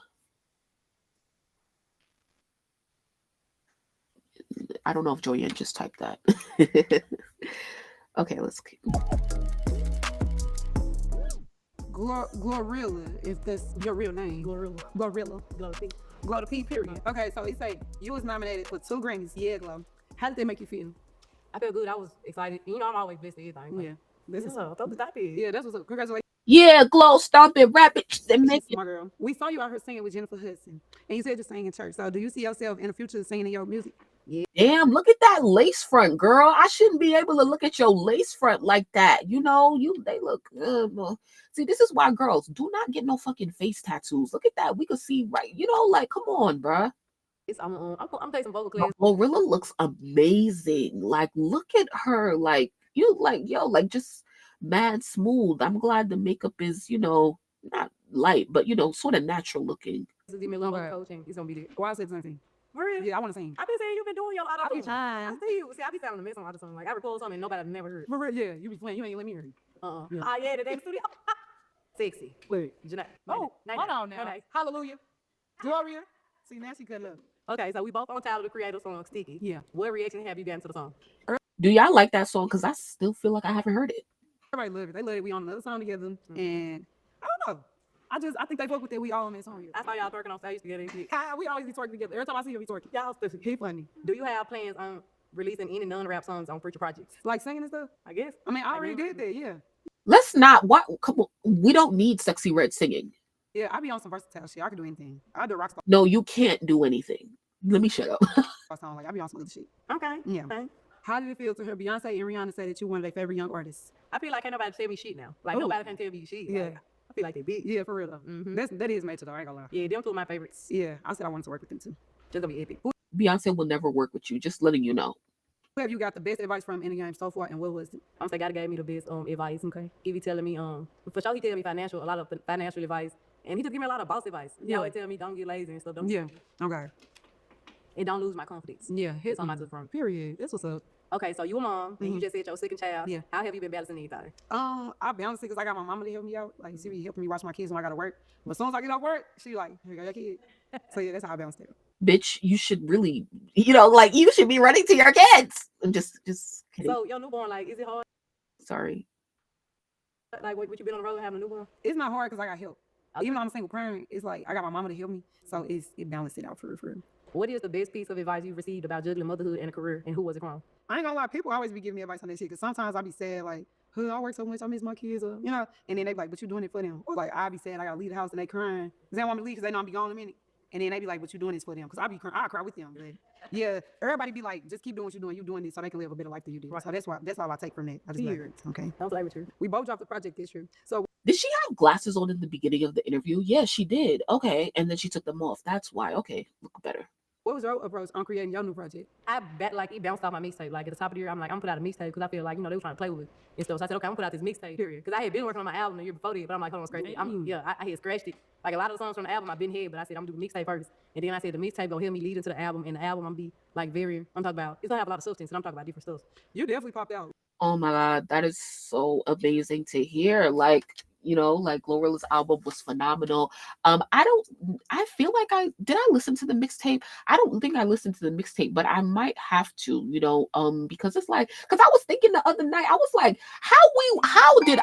S1: I don't know if Joyanne just typed that. Okay, let's keep.
S12: Glorilla, if that's your real name. Glorilla. Glow the P, period. Okay, so he say you was nominated for 2 Grammys. Yeah, Glow. How did that make you feel?
S13: I feel good. I was excited. I'm always blessed to everything.
S12: Yeah. This is
S13: throw the top in.
S12: Yeah, that's what's up. Congratulations.
S1: Yeah, Glow, stomp it, rap it, and make it.
S12: My girl. We saw you out here singing with Jennifer Hudson, and you said you're singing in church. So do you see yourself in the future singing in your music?
S1: Yeah. Damn, look at that lace front, girl. I shouldn't be able to look at your lace front like that. They look good. See, this is why girls do not get no fucking face tattoos. Look at that. We could see right. Come on, bruh.
S13: I'm taking some vocal classes.
S1: Glorilla looks amazing. Look at her. Just mad smooth. I'm glad the makeup is, not light, but sort of natural looking.
S13: Give me a little coaching. He's gonna be there.
S12: Why I said something?
S13: For real?
S12: Yeah, I want to sing.
S13: I've been saying you've been doing your auto tune.
S12: I
S13: see you. See, I be sounding to miss on auto tune. I record something nobody never heard.
S12: For real, yeah. You be playing. You ain't let me hear it.
S13: Yeah. Oh yeah, today in the studio. Sexy.
S12: Wait.
S13: Jeanette.
S12: Hold on now.
S13: Nice.
S12: Hallelujah. Gloria. See, now she cut up.
S13: Okay, so we both on Tyler the Creator song Sticky.
S12: Yeah.
S13: What reaction have you gotten to the song?
S1: Do y'all like that song? Because I still feel like I haven't heard it.
S12: Everybody love it. They love it. We on another song together, and I don't know. I think they fuck with it. We all on that song.
S13: I saw y'all twerking on stage together.
S12: We always be twerking together. Every time I see you, we twerking. Y'all stuff. He funny.
S13: Do you have plans on releasing any non-rap songs on future projects?
S12: Like singing and stuff?
S13: I guess.
S12: I mean, I already did that. Yeah.
S1: Let's not. What? Come on. We don't need Sexy Red singing.
S12: Yeah, I be on some versatile shit. I can do anything. I do rock star.
S1: No, you can't do anything. Let me shut up.
S12: I be on some other shit.
S13: Okay.
S12: Yeah.
S13: Okay.
S12: How did it feel to hear Beyonce and Rihanna say that you're one of their favorite young artists?
S13: I feel like ain't nobody tell me shit now. Nobody can tell me shit.
S12: Yeah.
S13: I feel like they big.
S12: Yeah, for real though. Mm-hmm. That is major though. I ain't gonna lie.
S13: Yeah, them two are my favorites.
S12: Yeah, I said I wanted to work with them too.
S13: Just gonna be epic.
S1: Beyonce will never work with you. Just letting you know.
S12: Who have you got the best advice from in the game so far, and what was it?
S13: I'm saying God gave me the best advice. Okay, he be telling me for sure he tell me a lot of financial advice, and he just give me a lot of boss advice. He always tell me don't get lazy and stuff.
S12: Okay.
S13: And don't lose my confidence.
S12: Yeah,
S13: that's all I took from.
S12: Period. That's what's up.
S13: Okay, so you a mom, and you just said your second child.
S12: Yeah.
S13: How have you been balancing anything?
S12: I balance it because I got my mama to help me out. Like she be helping me watch my kids when I gotta work. But as soon as I get off work, she like, here you go, your kid. So yeah, that's how I balance it.
S1: Bitch, you should really, you should be running to your kids. I'm just kidding.
S13: So your newborn, is it hard?
S1: Sorry.
S13: What you been on the road having a newborn?
S12: It's not hard because I got help. Okay. Even though I'm a single parent, it's like I got my mama to help me. So it balanced it out for real.
S13: What is the best piece of advice you've received about juggling motherhood and a career, and who was it from?
S12: I ain't gonna lie, people always be giving me advice on that shit, because sometimes I be sad, I work so much, I miss my kids, and then they be like, but you doing it for them. Or I be sad, I gotta leave the house, and they crying, because they don't want me to leave, because they know I'm be gone in a minute. And then they be like, but you doing this for them, because I cry with them. But yeah, everybody be like, just keep doing what you're doing. You doing this so they can live a better life than you did. Right. So that's all I take from that. I just like, okay.
S13: Sounds like true.
S12: We both dropped the project this year. So
S1: did she have glasses on in the beginning of the interview? Yeah, she did. Okay, and then she took them off. That's why. Okay, look better.
S12: What was your approach on creating your new project?
S13: I bet he bounced off my mixtape. At the top of the year, I'm gonna put out a mixtape because I feel like, they were trying to play with it and stuff. So I said, okay, I'm gonna put out this mixtape, period. Because I had been working on my album the year before that, but I'm like, hold on, scratch it. I had scratched it. A lot of the songs from the album I've been here, but I said, I'm gonna do the mixtape first. And then I said, the mixtape gonna help me lead into the album, and the album I'm gonna be I'm talking about, it's gonna have a lot of substance, and I'm talking about different stuff.
S12: You definitely popped out.
S1: Oh my God, that is so amazing to hear. You know, like Glorilla's album was phenomenal. I feel like I listen to the mixtape? I don't think I listened to the mixtape, but I might have to, because it's like, because I was thinking the other night, I was like, how did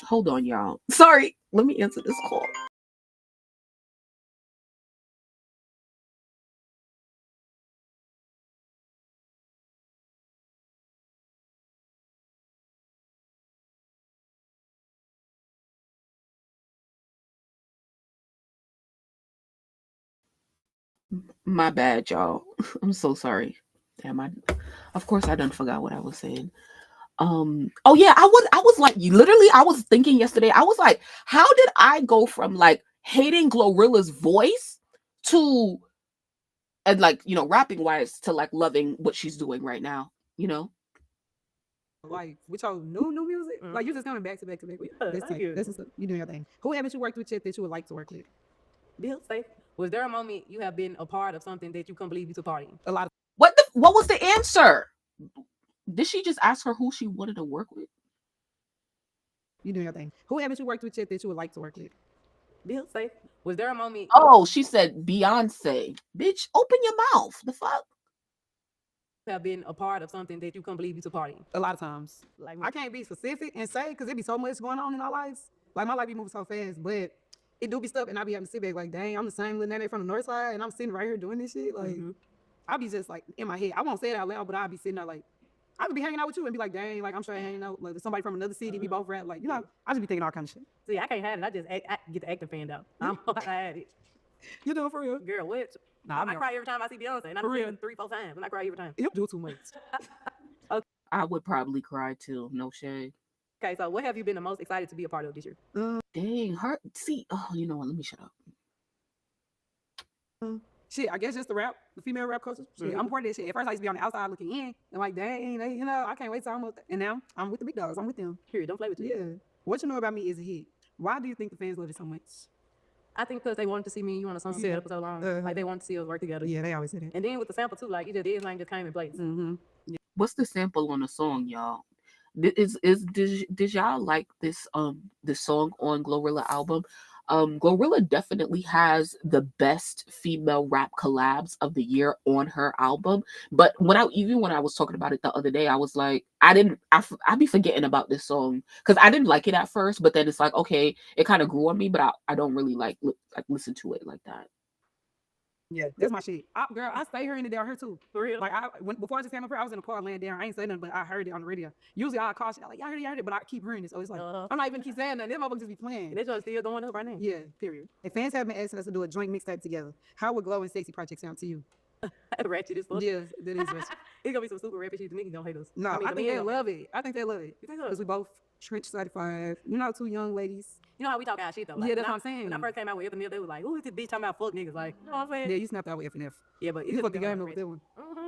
S1: hold on, y'all. Sorry, let me answer this call. My bad, y'all. I'm so sorry. Damn, of course I done forgot what I was saying. Oh yeah, I was like, literally, I was thinking yesterday, I was like, how did I go from like hating Glorilla's voice to, and like, rapping wise, to like loving what she's doing right now,
S12: Like with your new music, like you just coming back to back to back. That's like, that's just, you doing your thing. Who haven't you worked with yet that you would like to work with?
S13: Beyonce. Was there a moment you have been a part of something that you couldn't believe you took part in?
S12: A lot of.
S1: What was the answer? Did she just ask her who she wanted to work with?
S12: You doing your thing. Who haven't you worked with yet that you would like to work with?
S13: Beyonce. Was there a moment?
S1: Oh, she said Beyonce. Bitch, open your mouth. The fuck?
S13: Have been a part of something that you couldn't believe you took part in?
S12: A lot of times. Like I can't be specific and say because it be so much going on in our lives. Like my life be moving so fast, but it do be stuff, and I be having to sit back like, dang, I'm the same little nene from the north side, and I'm sitting right here doing this shit. Like I be just like in my head. I won't say it out loud, but I'll be sitting there like, I could be hanging out with you and be like, dang, like I'm straight hanging out like somebody from another city. We both rap, like I just be thinking all kind of shit.
S13: See, I can't have it. I get the acting fan out. I'm I had it.
S12: You doing for real?
S13: Girl, what?
S12: Nah,
S13: I cry every time I see Beyonce, and I see her 3-4 times, and I cry every time.
S12: You do too much.
S13: Okay.
S1: I would probably cry too. No shade.
S13: Okay, so what have you been the most excited to be a part of this year?
S1: Dang, her. See, you know what? Let me shut up.
S12: Shit, I guess just the female rap culture. Shit, I'm part of that shit. At first, I used to be on the outside looking in, and like, dang, I can't wait till I'm with. And now I'm with the big dogs. I'm with them.
S13: Here, don't play with you.
S12: Yeah. What You Know About Me is a hit. Why do you think the fans love it so much?
S13: I think because they wanted to see me and you on a song together for so long. Like they wanted to see us work together.
S12: Yeah, they always say that.
S13: And then with the sample too, like it just everything just came in place.
S12: Yeah.
S1: What's the sample on the song, y'all? Did y'all like this song on Glorilla album? Glorilla definitely has the best female rap collabs of the year on her album. But when I was talking about it the other day, I was like, I be forgetting about this song because I didn't like it at first, but then it's like, okay, it kind of grew on me, but I don't really like listen to it like that.
S12: Yeah, that's my shit. Girl, I stay hearing it down here too. For real. Like before I just came up here, I was in the car laying down. I ain't saying nothing, but I heard it on the radio. Usually I'll call shit like, y'all heard it, but I keep hearing it. So it's like, I'm not even keep saying nothing. Them motherfuckers just be playing.
S13: They're just still going up right now.
S12: Yeah, period. If fans have been asking us to do a joint mixtape together, how would Glow and Sexy project sound to you?
S13: Ratchet as fuck.
S12: Yeah, that is ratchet.
S13: It's gonna be some super ratchet shit. The niggas don't hate us.
S12: No, I think they love it. I think they love it.
S13: You think so?
S12: Because we both trench certified. Two young ladies.
S13: You know how we talk our shit though. Like,
S12: Yeah, that's what I'm saying.
S13: When I first came out with F&F, they was like, "Who is this bitch talking about fuck niggas?" Like, you know what I'm saying?
S12: Yeah, you snapped out with F&F.
S13: Yeah, but
S12: You fucked the game up with that one.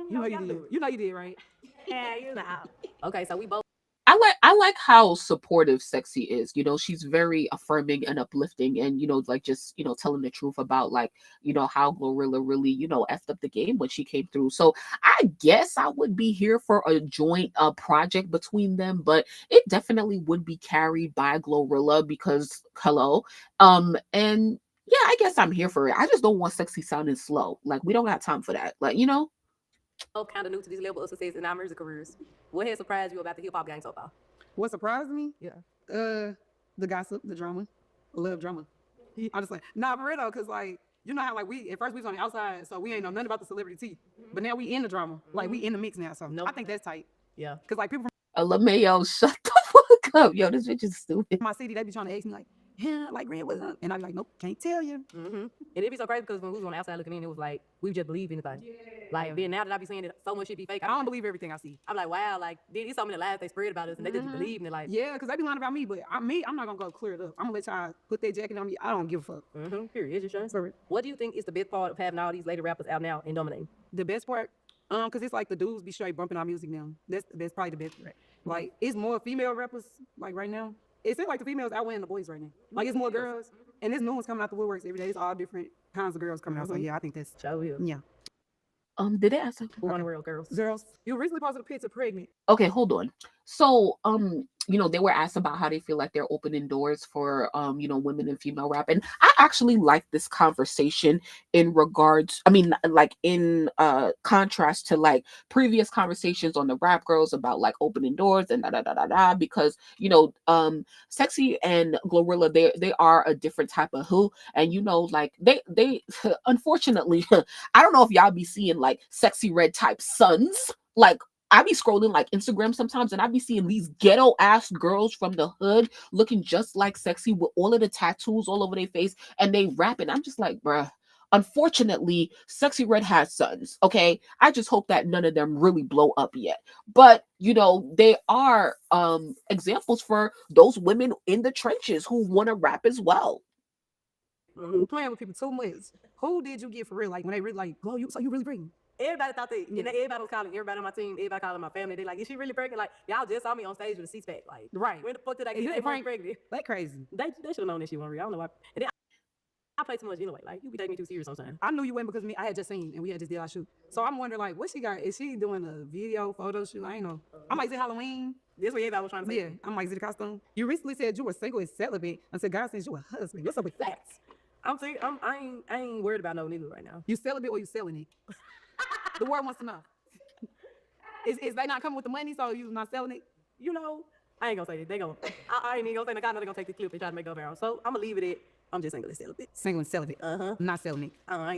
S12: You know you did. You know you did, right?
S13: Yeah, you know. Okay, so we both.
S1: I like how supportive Sexy is. She's very affirming and uplifting, and like just telling the truth about like how Glorilla really effed up the game when she came through. So I guess I would be here for a joint project between them, but it definitely would be carried by Glorilla because hello, and yeah, I guess I'm here for it. I just don't want Sexy sounding slow. Like we don't got time for that. Like
S13: Both kind of new to this level of success in our music careers. What has surprised you about the hip hop game so far?
S12: What surprised me?
S13: Yeah.
S12: The gossip, the drama. I love drama. I'm just like, nah, for real though, because like, you know how like at first we was on the outside, so we ain't know nothing about the celebrity tea. But now we in the drama. Like we in the mix now, so I think that's tight.
S13: Yeah.
S12: Because like people
S1: LMAO, shut the fuck up. Yo, this bitch is stupid.
S12: from my city, they be trying to ask me like, yeah, like Red, what's up? And I be like, nope, can't tell you.
S13: And it'd be so crazy because when we was on the outside looking in, it was like, we just believe anything. Like, then now that I be seeing that so much shit be fake,
S12: I don't believe everything I see.
S13: I'm like, wow, like, these so many lies they spread about us and they just believe in it. Like,
S12: yeah, because they be lying about me, but I'm not going to go clear it up. I'm going to let y'all put that jacket on me. I don't give a fuck.
S13: Period. It's just what do you think is the best part of having all these lady rappers out now and dominating?
S12: The best part? Because it's like the dudes be straight bumping our music now. That's probably the best part. Like, it's more female rappers, like, right now. It seems like the females outweighing the boys right now. Like, it's more girls. And there's new ones coming out the woodworks every day. It's all different kinds of girls coming out. So, yeah, I think that's... Yeah.
S1: Did they ask her?
S13: One real girls.
S12: Girls. You recently posted a picture pregnant.
S1: Okay, hold on. So, they were asked about how they feel like they're opening doors for, women in female rap. And I actually like this conversation in regards, like in contrast to like previous conversations on the Rap Girls about like opening doors and da da da da da, because, Sexy and Glorilla, they are a different type of who. And, like they unfortunately, I don't know if y'all be seeing like Sexy Red type sons, like, I be scrolling like Instagram sometimes and I be seeing these ghetto ass girls from the hood looking just like Sexy with all of the tattoos all over their face and they rapping. I'm just like, bruh. Unfortunately, Sexy Red has sons. Okay. I just hope that none of them really blow up yet. But they are examples for those women in the trenches who want to rap as well.
S12: Playing with people too much. Who did you get for real? Like when they really like, "Glow, so you really bring?"
S13: Everybody thought that, and everybody was calling everybody on my team, everybody calling my family. They like, is she really pregnant? Like, y'all just saw me on stage with a C-SPAC. Like,
S12: right.
S13: When the fuck did I get pregnant?
S12: That crazy.
S13: They should have known that she wasn't real. I don't know why. And then I play too much anyway. Like, you be taking me too serious sometimes.
S12: I knew you went because I had just seen and we had just did our shoot. So I'm wondering like, what she got? Is she doing a video, photo shoot? I ain't know. I'm like, is it Halloween?
S13: This what everybody was trying to say.
S12: Yeah. I'm like, is it a costume? You recently said you were single and celibate until God sent you a husband. What's up with that?
S13: I'm saying I ain't worried about no nigga right now.
S12: You celibate or you selling it? The world wants to know. Is they not coming with the money, so you not selling it?
S13: I ain't gonna say that. They gonna. I ain't even gonna say that. I know they gonna take the clip and try to make it around. So I'm gonna leave it at. I'm just single and celibate.
S12: Single and celibate. I'm not selling it.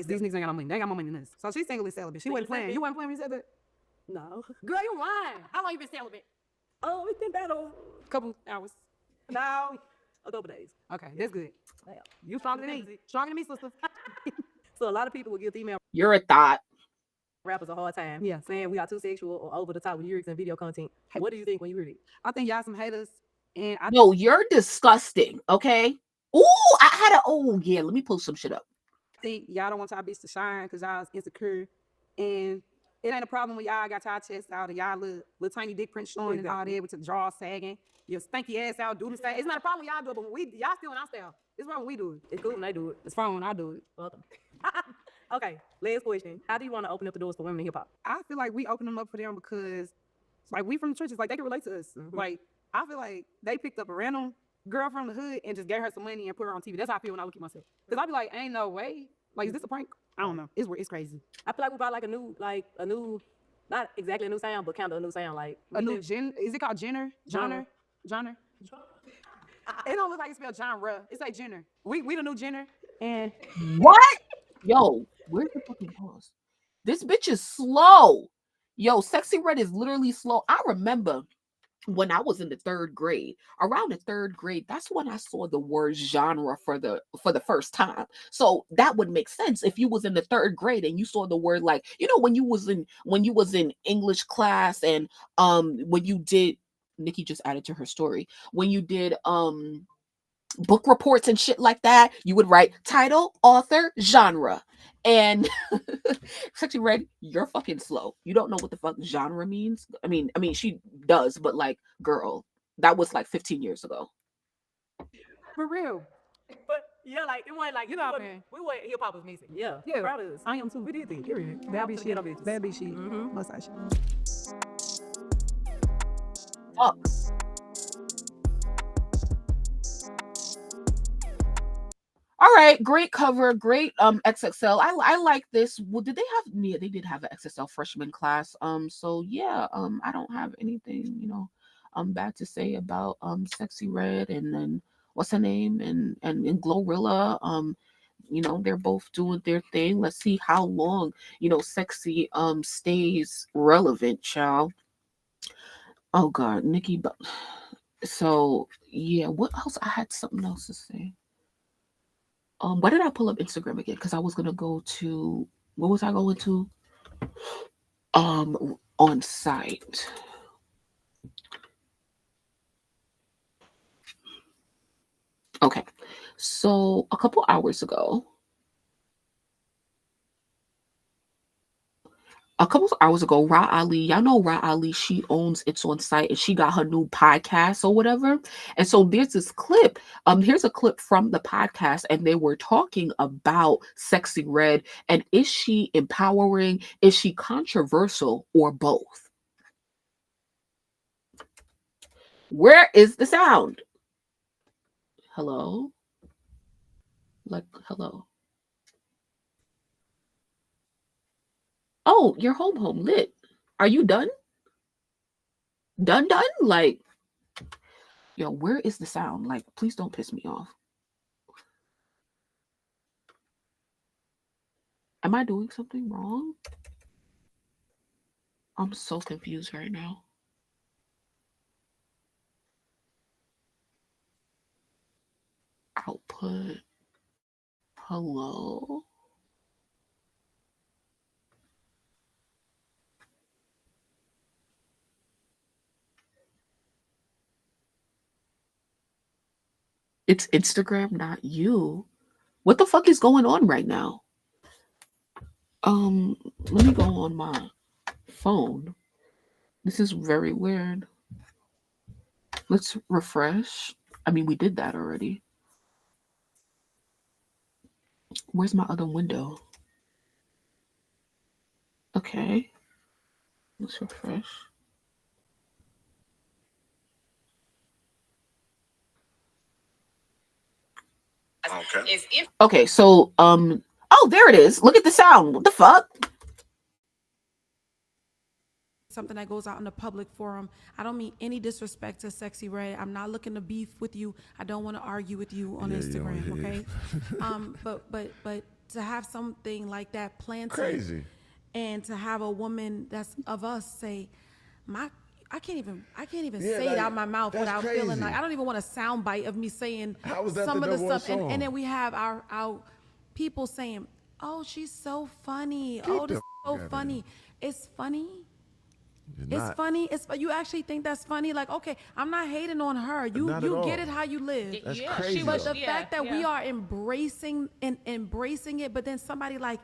S12: These niggas ain't got no money. They ain't got more money than us. So she's single and celibate. She wasn't playing. You wasn't playing when you said that?
S13: No.
S12: Girl, you lying. How long you been celibate?
S13: Oh, it's been about a
S12: couple hours.
S13: No, a couple days.
S12: Okay, that's good. You stronger than me. Stronger than me, sister.
S13: So a lot of people will give female
S1: You're a thought.
S13: rappers a hard time.
S12: Yeah.
S13: Saying we are too sexual or over the top with lyrics and video content. What do you think when you heard it?
S12: I think y'all some haters. And
S1: No, you're disgusting. Okay. Ooh, let me pull some shit up.
S12: I think y'all don't want y'all bitch to shine because y'all's insecure. And it ain't a problem when y'all got y'all chest out and y'all little tiny dick print showing and all that with the jaw sagging. Your stanky ass out doing the same. It's not a problem when y'all do it, but when y'all still in our style. It's wrong when we do it.
S13: It's cool when they do it.
S12: It's fine when I do it.
S13: Welcome. Okay, last question. How do you want to open up the doors for women in hip hop?
S12: I feel like we open them up for them because like we from the churches, like they can relate to us. Like I feel like they picked up a random girl from the hood and just gave her some money and put her on TV. That's how I feel when I look at myself. Because I be like, ain't no way. Like, is this a prank? I don't know. It's crazy.
S13: I feel like we brought like a new, not exactly a new sound, but kind of a new sound. Like
S12: a new is it called genre? It don't look like it's spelled genre. It's like genre. We the new genre. And
S1: what? Yo, where's the fucking pause? This bitch is slow. Yo, Sexy Red is literally slow. I remember when I was in the third grade, around the third grade, that's when I saw the word genre for the first time. So that would make sense if you was in the third grade and you saw the word, like, when you was in English class and when you did, Nikki just added to her story, when you did book reports and shit like that, you would write title, author, genre. And Sexy Red, you're fucking slow. You don't know what the fuck genre means. I mean, she does, but like, girl, that was like 15 years ago.
S12: For real.
S13: But yeah, like it wasn't like we were hip hop was missing. Yeah, proud of us.
S12: I am too. We did think. Period. Bad bitch shit. Bad bitch shit. Mustache.
S1: Fuck. All right, great cover, great XXL. I like this. Well, did they have? Yeah, they did have an XXL freshman class. So yeah, I don't have anything, bad to say about Sexy Red and then what's her name and Glorilla. They're both doing their thing. Let's see how long Sexy stays relevant, child. Oh God, Nikki. So yeah, what else? I had something else to say. Why did I pull up Instagram again? Because I was gonna go to, what was I going to? On site. Okay, so a couple hours ago, Ra Ali, y'all know Ra Ali, she owns It's On Site and she got her new podcast or whatever. And so there's this clip. Here's a clip from the podcast and they were talking about Sexy Red and is she empowering? Is she controversial or both? Where is the sound? Hello? Like, hello. Oh, you're home lit. Are you done? Done? Like, yo, where is the sound? Like, please don't piss me off. Am I doing something wrong? I'm so confused right now. Output. Hello? It's Instagram, not you. What the fuck is going on right now? Let me go on my phone. This is very weird. Let's refresh. I mean, we did that already. Where's my other window? Okay. Let's refresh. Okay, so oh, there it is. Look at the sound. What the fuck?
S14: Something that goes out in the public forum. I don't mean any disrespect to Sexy Red. I'm not looking to beef with you. I don't want to argue with you on Instagram, okay? But to have something like that planted,
S15: crazy,
S14: and to have a woman that's of us say, I can't even say it out my mouth without feeling like I don't even want a sound bite of me saying some of the stuff. And then we have our people saying, "Oh, she's so funny. Oh, this is so funny." It's funny. It's funny. You actually think that's funny? Like, okay, I'm not hating on her. You get it how you live.
S15: That's crazy.
S14: But the fact that we are embracing it, but then somebody like,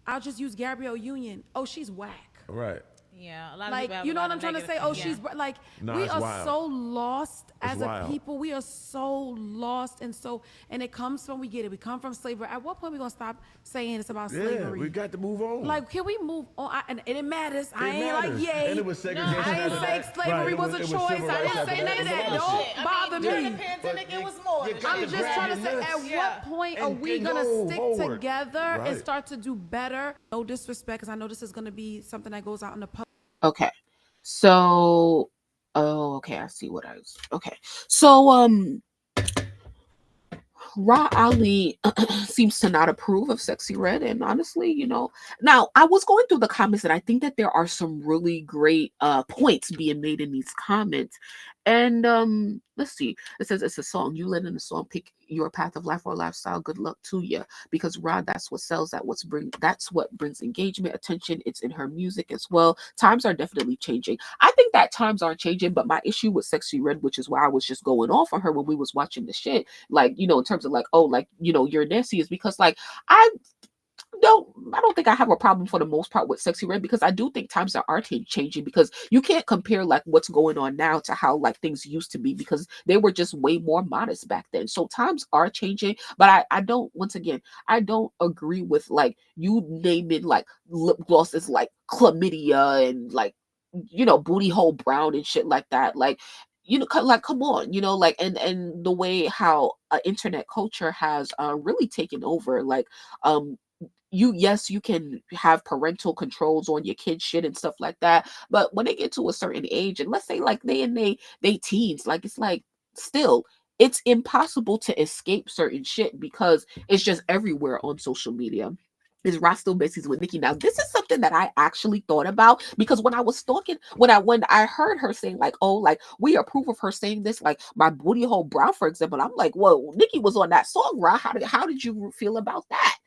S14: I'll just use Gabrielle Union. Oh, she's whack.
S15: Right.
S16: Yeah, a lot of
S14: like,
S16: people have
S14: you know what
S16: a
S14: I'm trying to say?
S16: negative-
S14: Oh, she's like,
S15: Nah,
S14: we
S15: it's
S14: are
S15: wild.
S14: so lost as a
S15: wild.
S14: people. We are so lost, and it comes from, we get it. We come from slavery. At what point we gonna stop saying it's about slavery?
S15: We got to move on.
S14: Like, can we move on? And it matters. I ain't
S15: matters.
S14: like, yay.
S15: And it was segregation
S14: I
S15: after
S14: ain't say
S15: that.
S14: slavery
S15: Right,
S14: was a
S15: it was
S14: choice.
S15: civil
S14: I
S15: rights
S14: didn't
S15: after
S14: say
S15: that.
S14: none of that.
S15: It was bullshit.
S14: Don't bother
S16: During
S14: me.
S16: the pandemic, it was more.
S14: I'm just trying to say, at what point are we
S15: and
S14: gonna
S15: go
S14: stick
S15: forward.
S14: together and
S15: Right.
S14: start to do better? No disrespect, because I know this is gonna be something that goes out in the public.
S1: Okay. So okay, I see what I was okay. So Ra Ali seems to not approve of Sexy Red, and honestly, now I was going through the comments, and I think that there are some really great points being made in these comments. And let's see. It says it's a song. You let in the song, pick your path of life or lifestyle. Good luck to you, because Ra, that's what sells. That's what brings engagement, attention. It's in her music as well. Times are definitely changing. I think that times are changing, but my issue with Sexy Red, which is why I was just going off on her when we was watching the shit, like, in terms of like, oh, like, you're Nancy, is because like I don't think I have a problem for the most part with Sexy Red, because I do think times are changing, because you can't compare like what's going on now to how like things used to be, because they were just way more modest back then. So times are changing, but I don't, once again, I don't agree with like you naming like lip glosses like chlamydia and like, booty hole brown and shit like that. Like, like, come on, like, and the way how internet culture has really taken over, like, yes, you can have parental controls on your kids shit and stuff like that, but when they get to a certain age, and let's say like they teens, like, it's like, still, it's impossible to escape certain shit because it's just everywhere on social media. Is Ross still besties with Nikki? Now, this is something that I actually thought about, because when I was stalking, when I heard her saying like, oh, like, we approve of her saying this, like my booty hole brown, for example, I'm like, whoa, Nikki was on that song, right? How did you feel about that?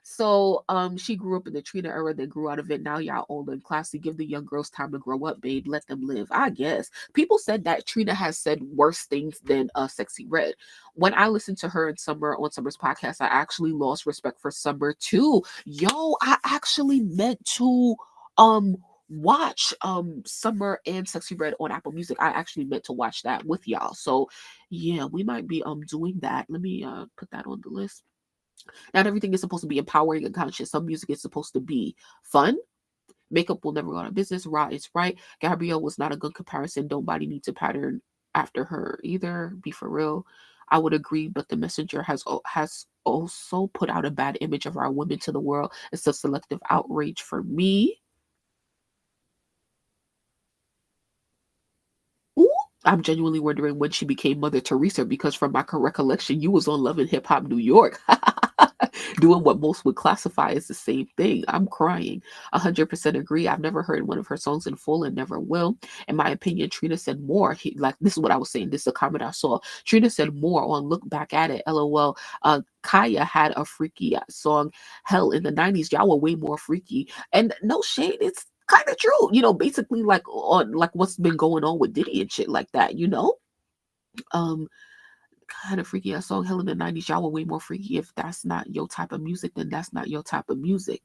S1: So she grew up in the Trina era, then grew out of it. Now y'all old and classy. Give the young girls time to grow up, babe. Let them live. I guess people said that Trina has said worse things than Sexy Red. When I listened to her in Summer on Summer's podcast, I actually lost respect for Summer too. Yo, I actually meant to watch Summer and Sexy Red on Apple Music. I actually meant to watch that with y'all. So yeah, we might be doing that. Let me put that on the list. Not everything is supposed to be empowering and conscious. Some music is supposed to be fun, Makeup will never go out of business. Ra is right. Gabrielle was not a good comparison. Nobody needs to pattern after her either. Be for real. I would agree, but the messenger has also put out a bad image of our women to the world. It's a selective outrage for me. Ooh, I'm genuinely wondering when she became Mother Teresa, because from my recollection, you was on Love and Hip Hop New York. Doing what most would classify as the same thing. I'm crying. 100% agree. I've never heard one of her songs in full and never will. In my opinion, Trina said more. This is what I was saying. This is a comment I saw. Trina said more on Look Back at It. LOL. Kaya had a freaky song, Hell, in the 90s. Y'all were way more freaky. And no shade, it's kind of true. You know, basically like on like what's been going on with Diddy and shit like that, you know? Kind of freaky ass song, Hell in the 90s. Y'all were way more freaky. If that's not your type of music, then that's not your type of music.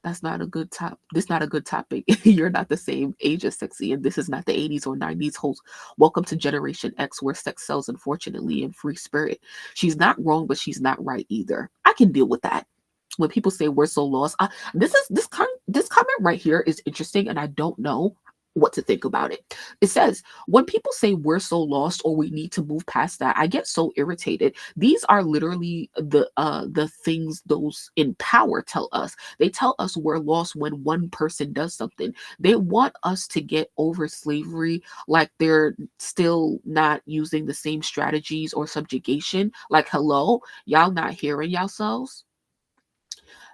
S1: That's not a good top. This is not a good topic. You're not the same age as sexy, and this is not the 80s or 90s. Host, welcome to Generation X, where sex sells, unfortunately, in free spirit. She's not wrong, but she's not right either. I can deal with that. When people say we're so lost, this comment right here is interesting, and I don't know what to think about it. It says, when people say we're so lost or we need to move past that, I get so irritated. These are literally the things those in power tell us. They tell us we're lost when one person does something. They want us to get over slavery, like they're still not using the same strategies or subjugation. Like, hello, y'all not hearing yourselves?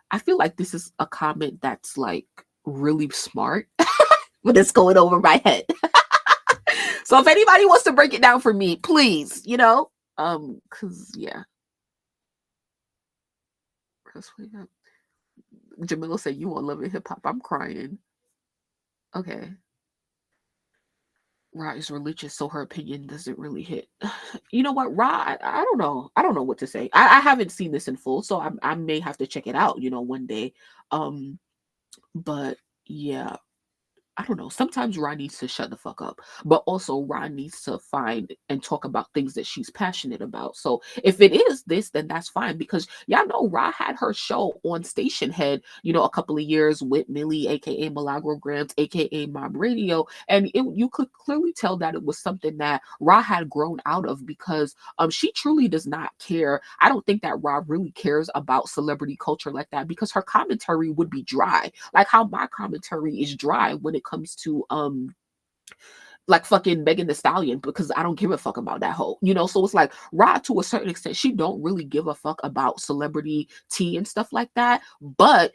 S1: I feel like this is a comment that's like really smart, but it's going over my head. So if anybody wants to break it down for me, please, you know, cause yeah. Jamila said you want Love and Hip Hop. I'm crying. Okay. Ra is religious, so her opinion doesn't really hit. You know what, Ra? I don't know. I don't know what to say. I haven't seen this in full, so I may have to check it out, you know, one day. But yeah. I don't know. Sometimes Ra needs to shut the fuck up, but also Ra needs to find and talk about things that she's passionate about. So if it is this, then that's fine, because y'all know Ra had her show on Station Head, you know, a couple of years with Millie, aka Milagro aka Mob Radio, and you could clearly tell that it was something that Ra had grown out of, because she truly does not care. I don't think that Ra really cares about celebrity culture like that, because her commentary would be dry, like how my commentary is dry when it comes to like fucking Megan Thee Stallion, because I don't give a fuck about that hoe, you know. So it's like Ra, to a certain extent, she don't really give a fuck about celebrity tea and stuff like that, but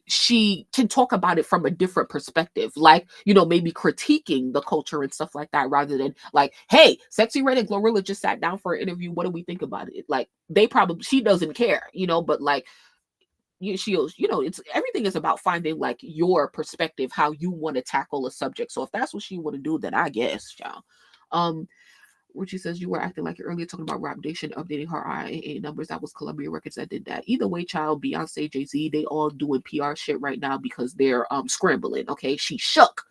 S1: she can talk about it from a different perspective, like, you know, maybe critiquing the culture and stuff like that, rather than like, hey, Sexy Red and Glorilla just sat down for an interview, what do we think about it? Like, she doesn't care, you know. But like, you know, it's everything is about finding like your perspective, how you want to tackle a subject. So if that's what she want to do, then I guess, y'all. Richie says you were acting like you're earlier talking about Rap Nation updating her IAA numbers. That was Columbia Records that did that. Either way, child, Beyonce, Jay-Z, they all doing PR shit right now because they're scrambling. Okay, she shook.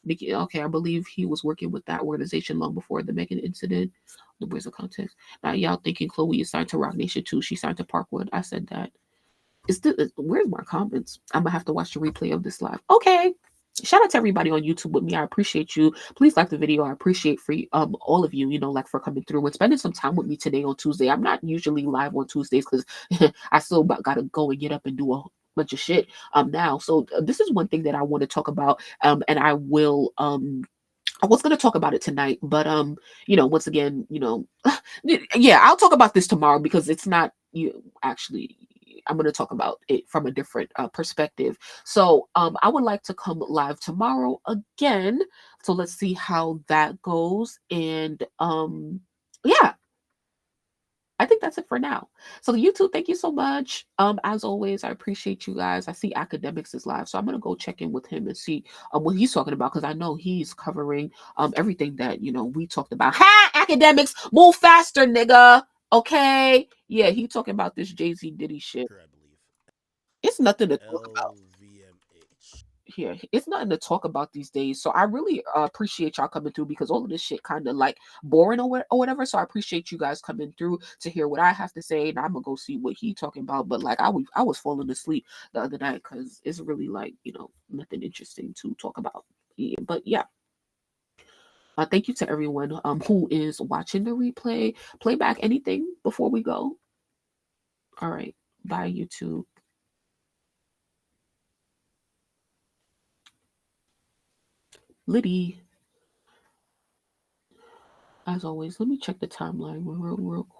S1: Nikki, okay, I believe he was working with that organization long before the Megan incident. The Where's the context? Now y'all thinking Chloe is signed to Rock Nation too. She signed to Parkwood. I said that. Where's my comments? I'm gonna have to watch the replay of this live. Okay. Shout out to everybody on YouTube with me. I appreciate you. Please like the video. I appreciate all of you, you know, like for coming through and spending some time with me today on Tuesday. I'm not usually live on Tuesdays because I still gotta go and get up and do a bunch of shit now. So this is one thing that I want to talk about. And I will I was going to talk about it tonight, but you know, once again, you know, yeah, I'll talk about this tomorrow, because it's not actually, I'm going to talk about it from a different perspective. So I would like to come live tomorrow again. So let's see how that goes. And yeah, I think that's it for now. So YouTube, thank you so much. As always, I appreciate you guys. I see Academics is live, so I'm gonna go check in with him and see what he's talking about, because I know he's covering everything that, you know, we talked about. Ha! Academics, move faster, nigga. Okay, yeah, he talking about this Jay-Z Diddy shit. It's nothing to talk about. here. It's nothing to talk about these days. So I really appreciate y'all coming through because all of this shit kind of like boring or whatever. So I appreciate you guys coming through to hear what I have to say. And I'm gonna go see what he talking about. But like I was falling asleep the other night because it's really like, you know, nothing interesting to talk about. Yeah, but yeah. Thank you to everyone who is watching the replay. Playback, anything before we go? All right. Bye, YouTube. Liddy. As always, let me check the timeline real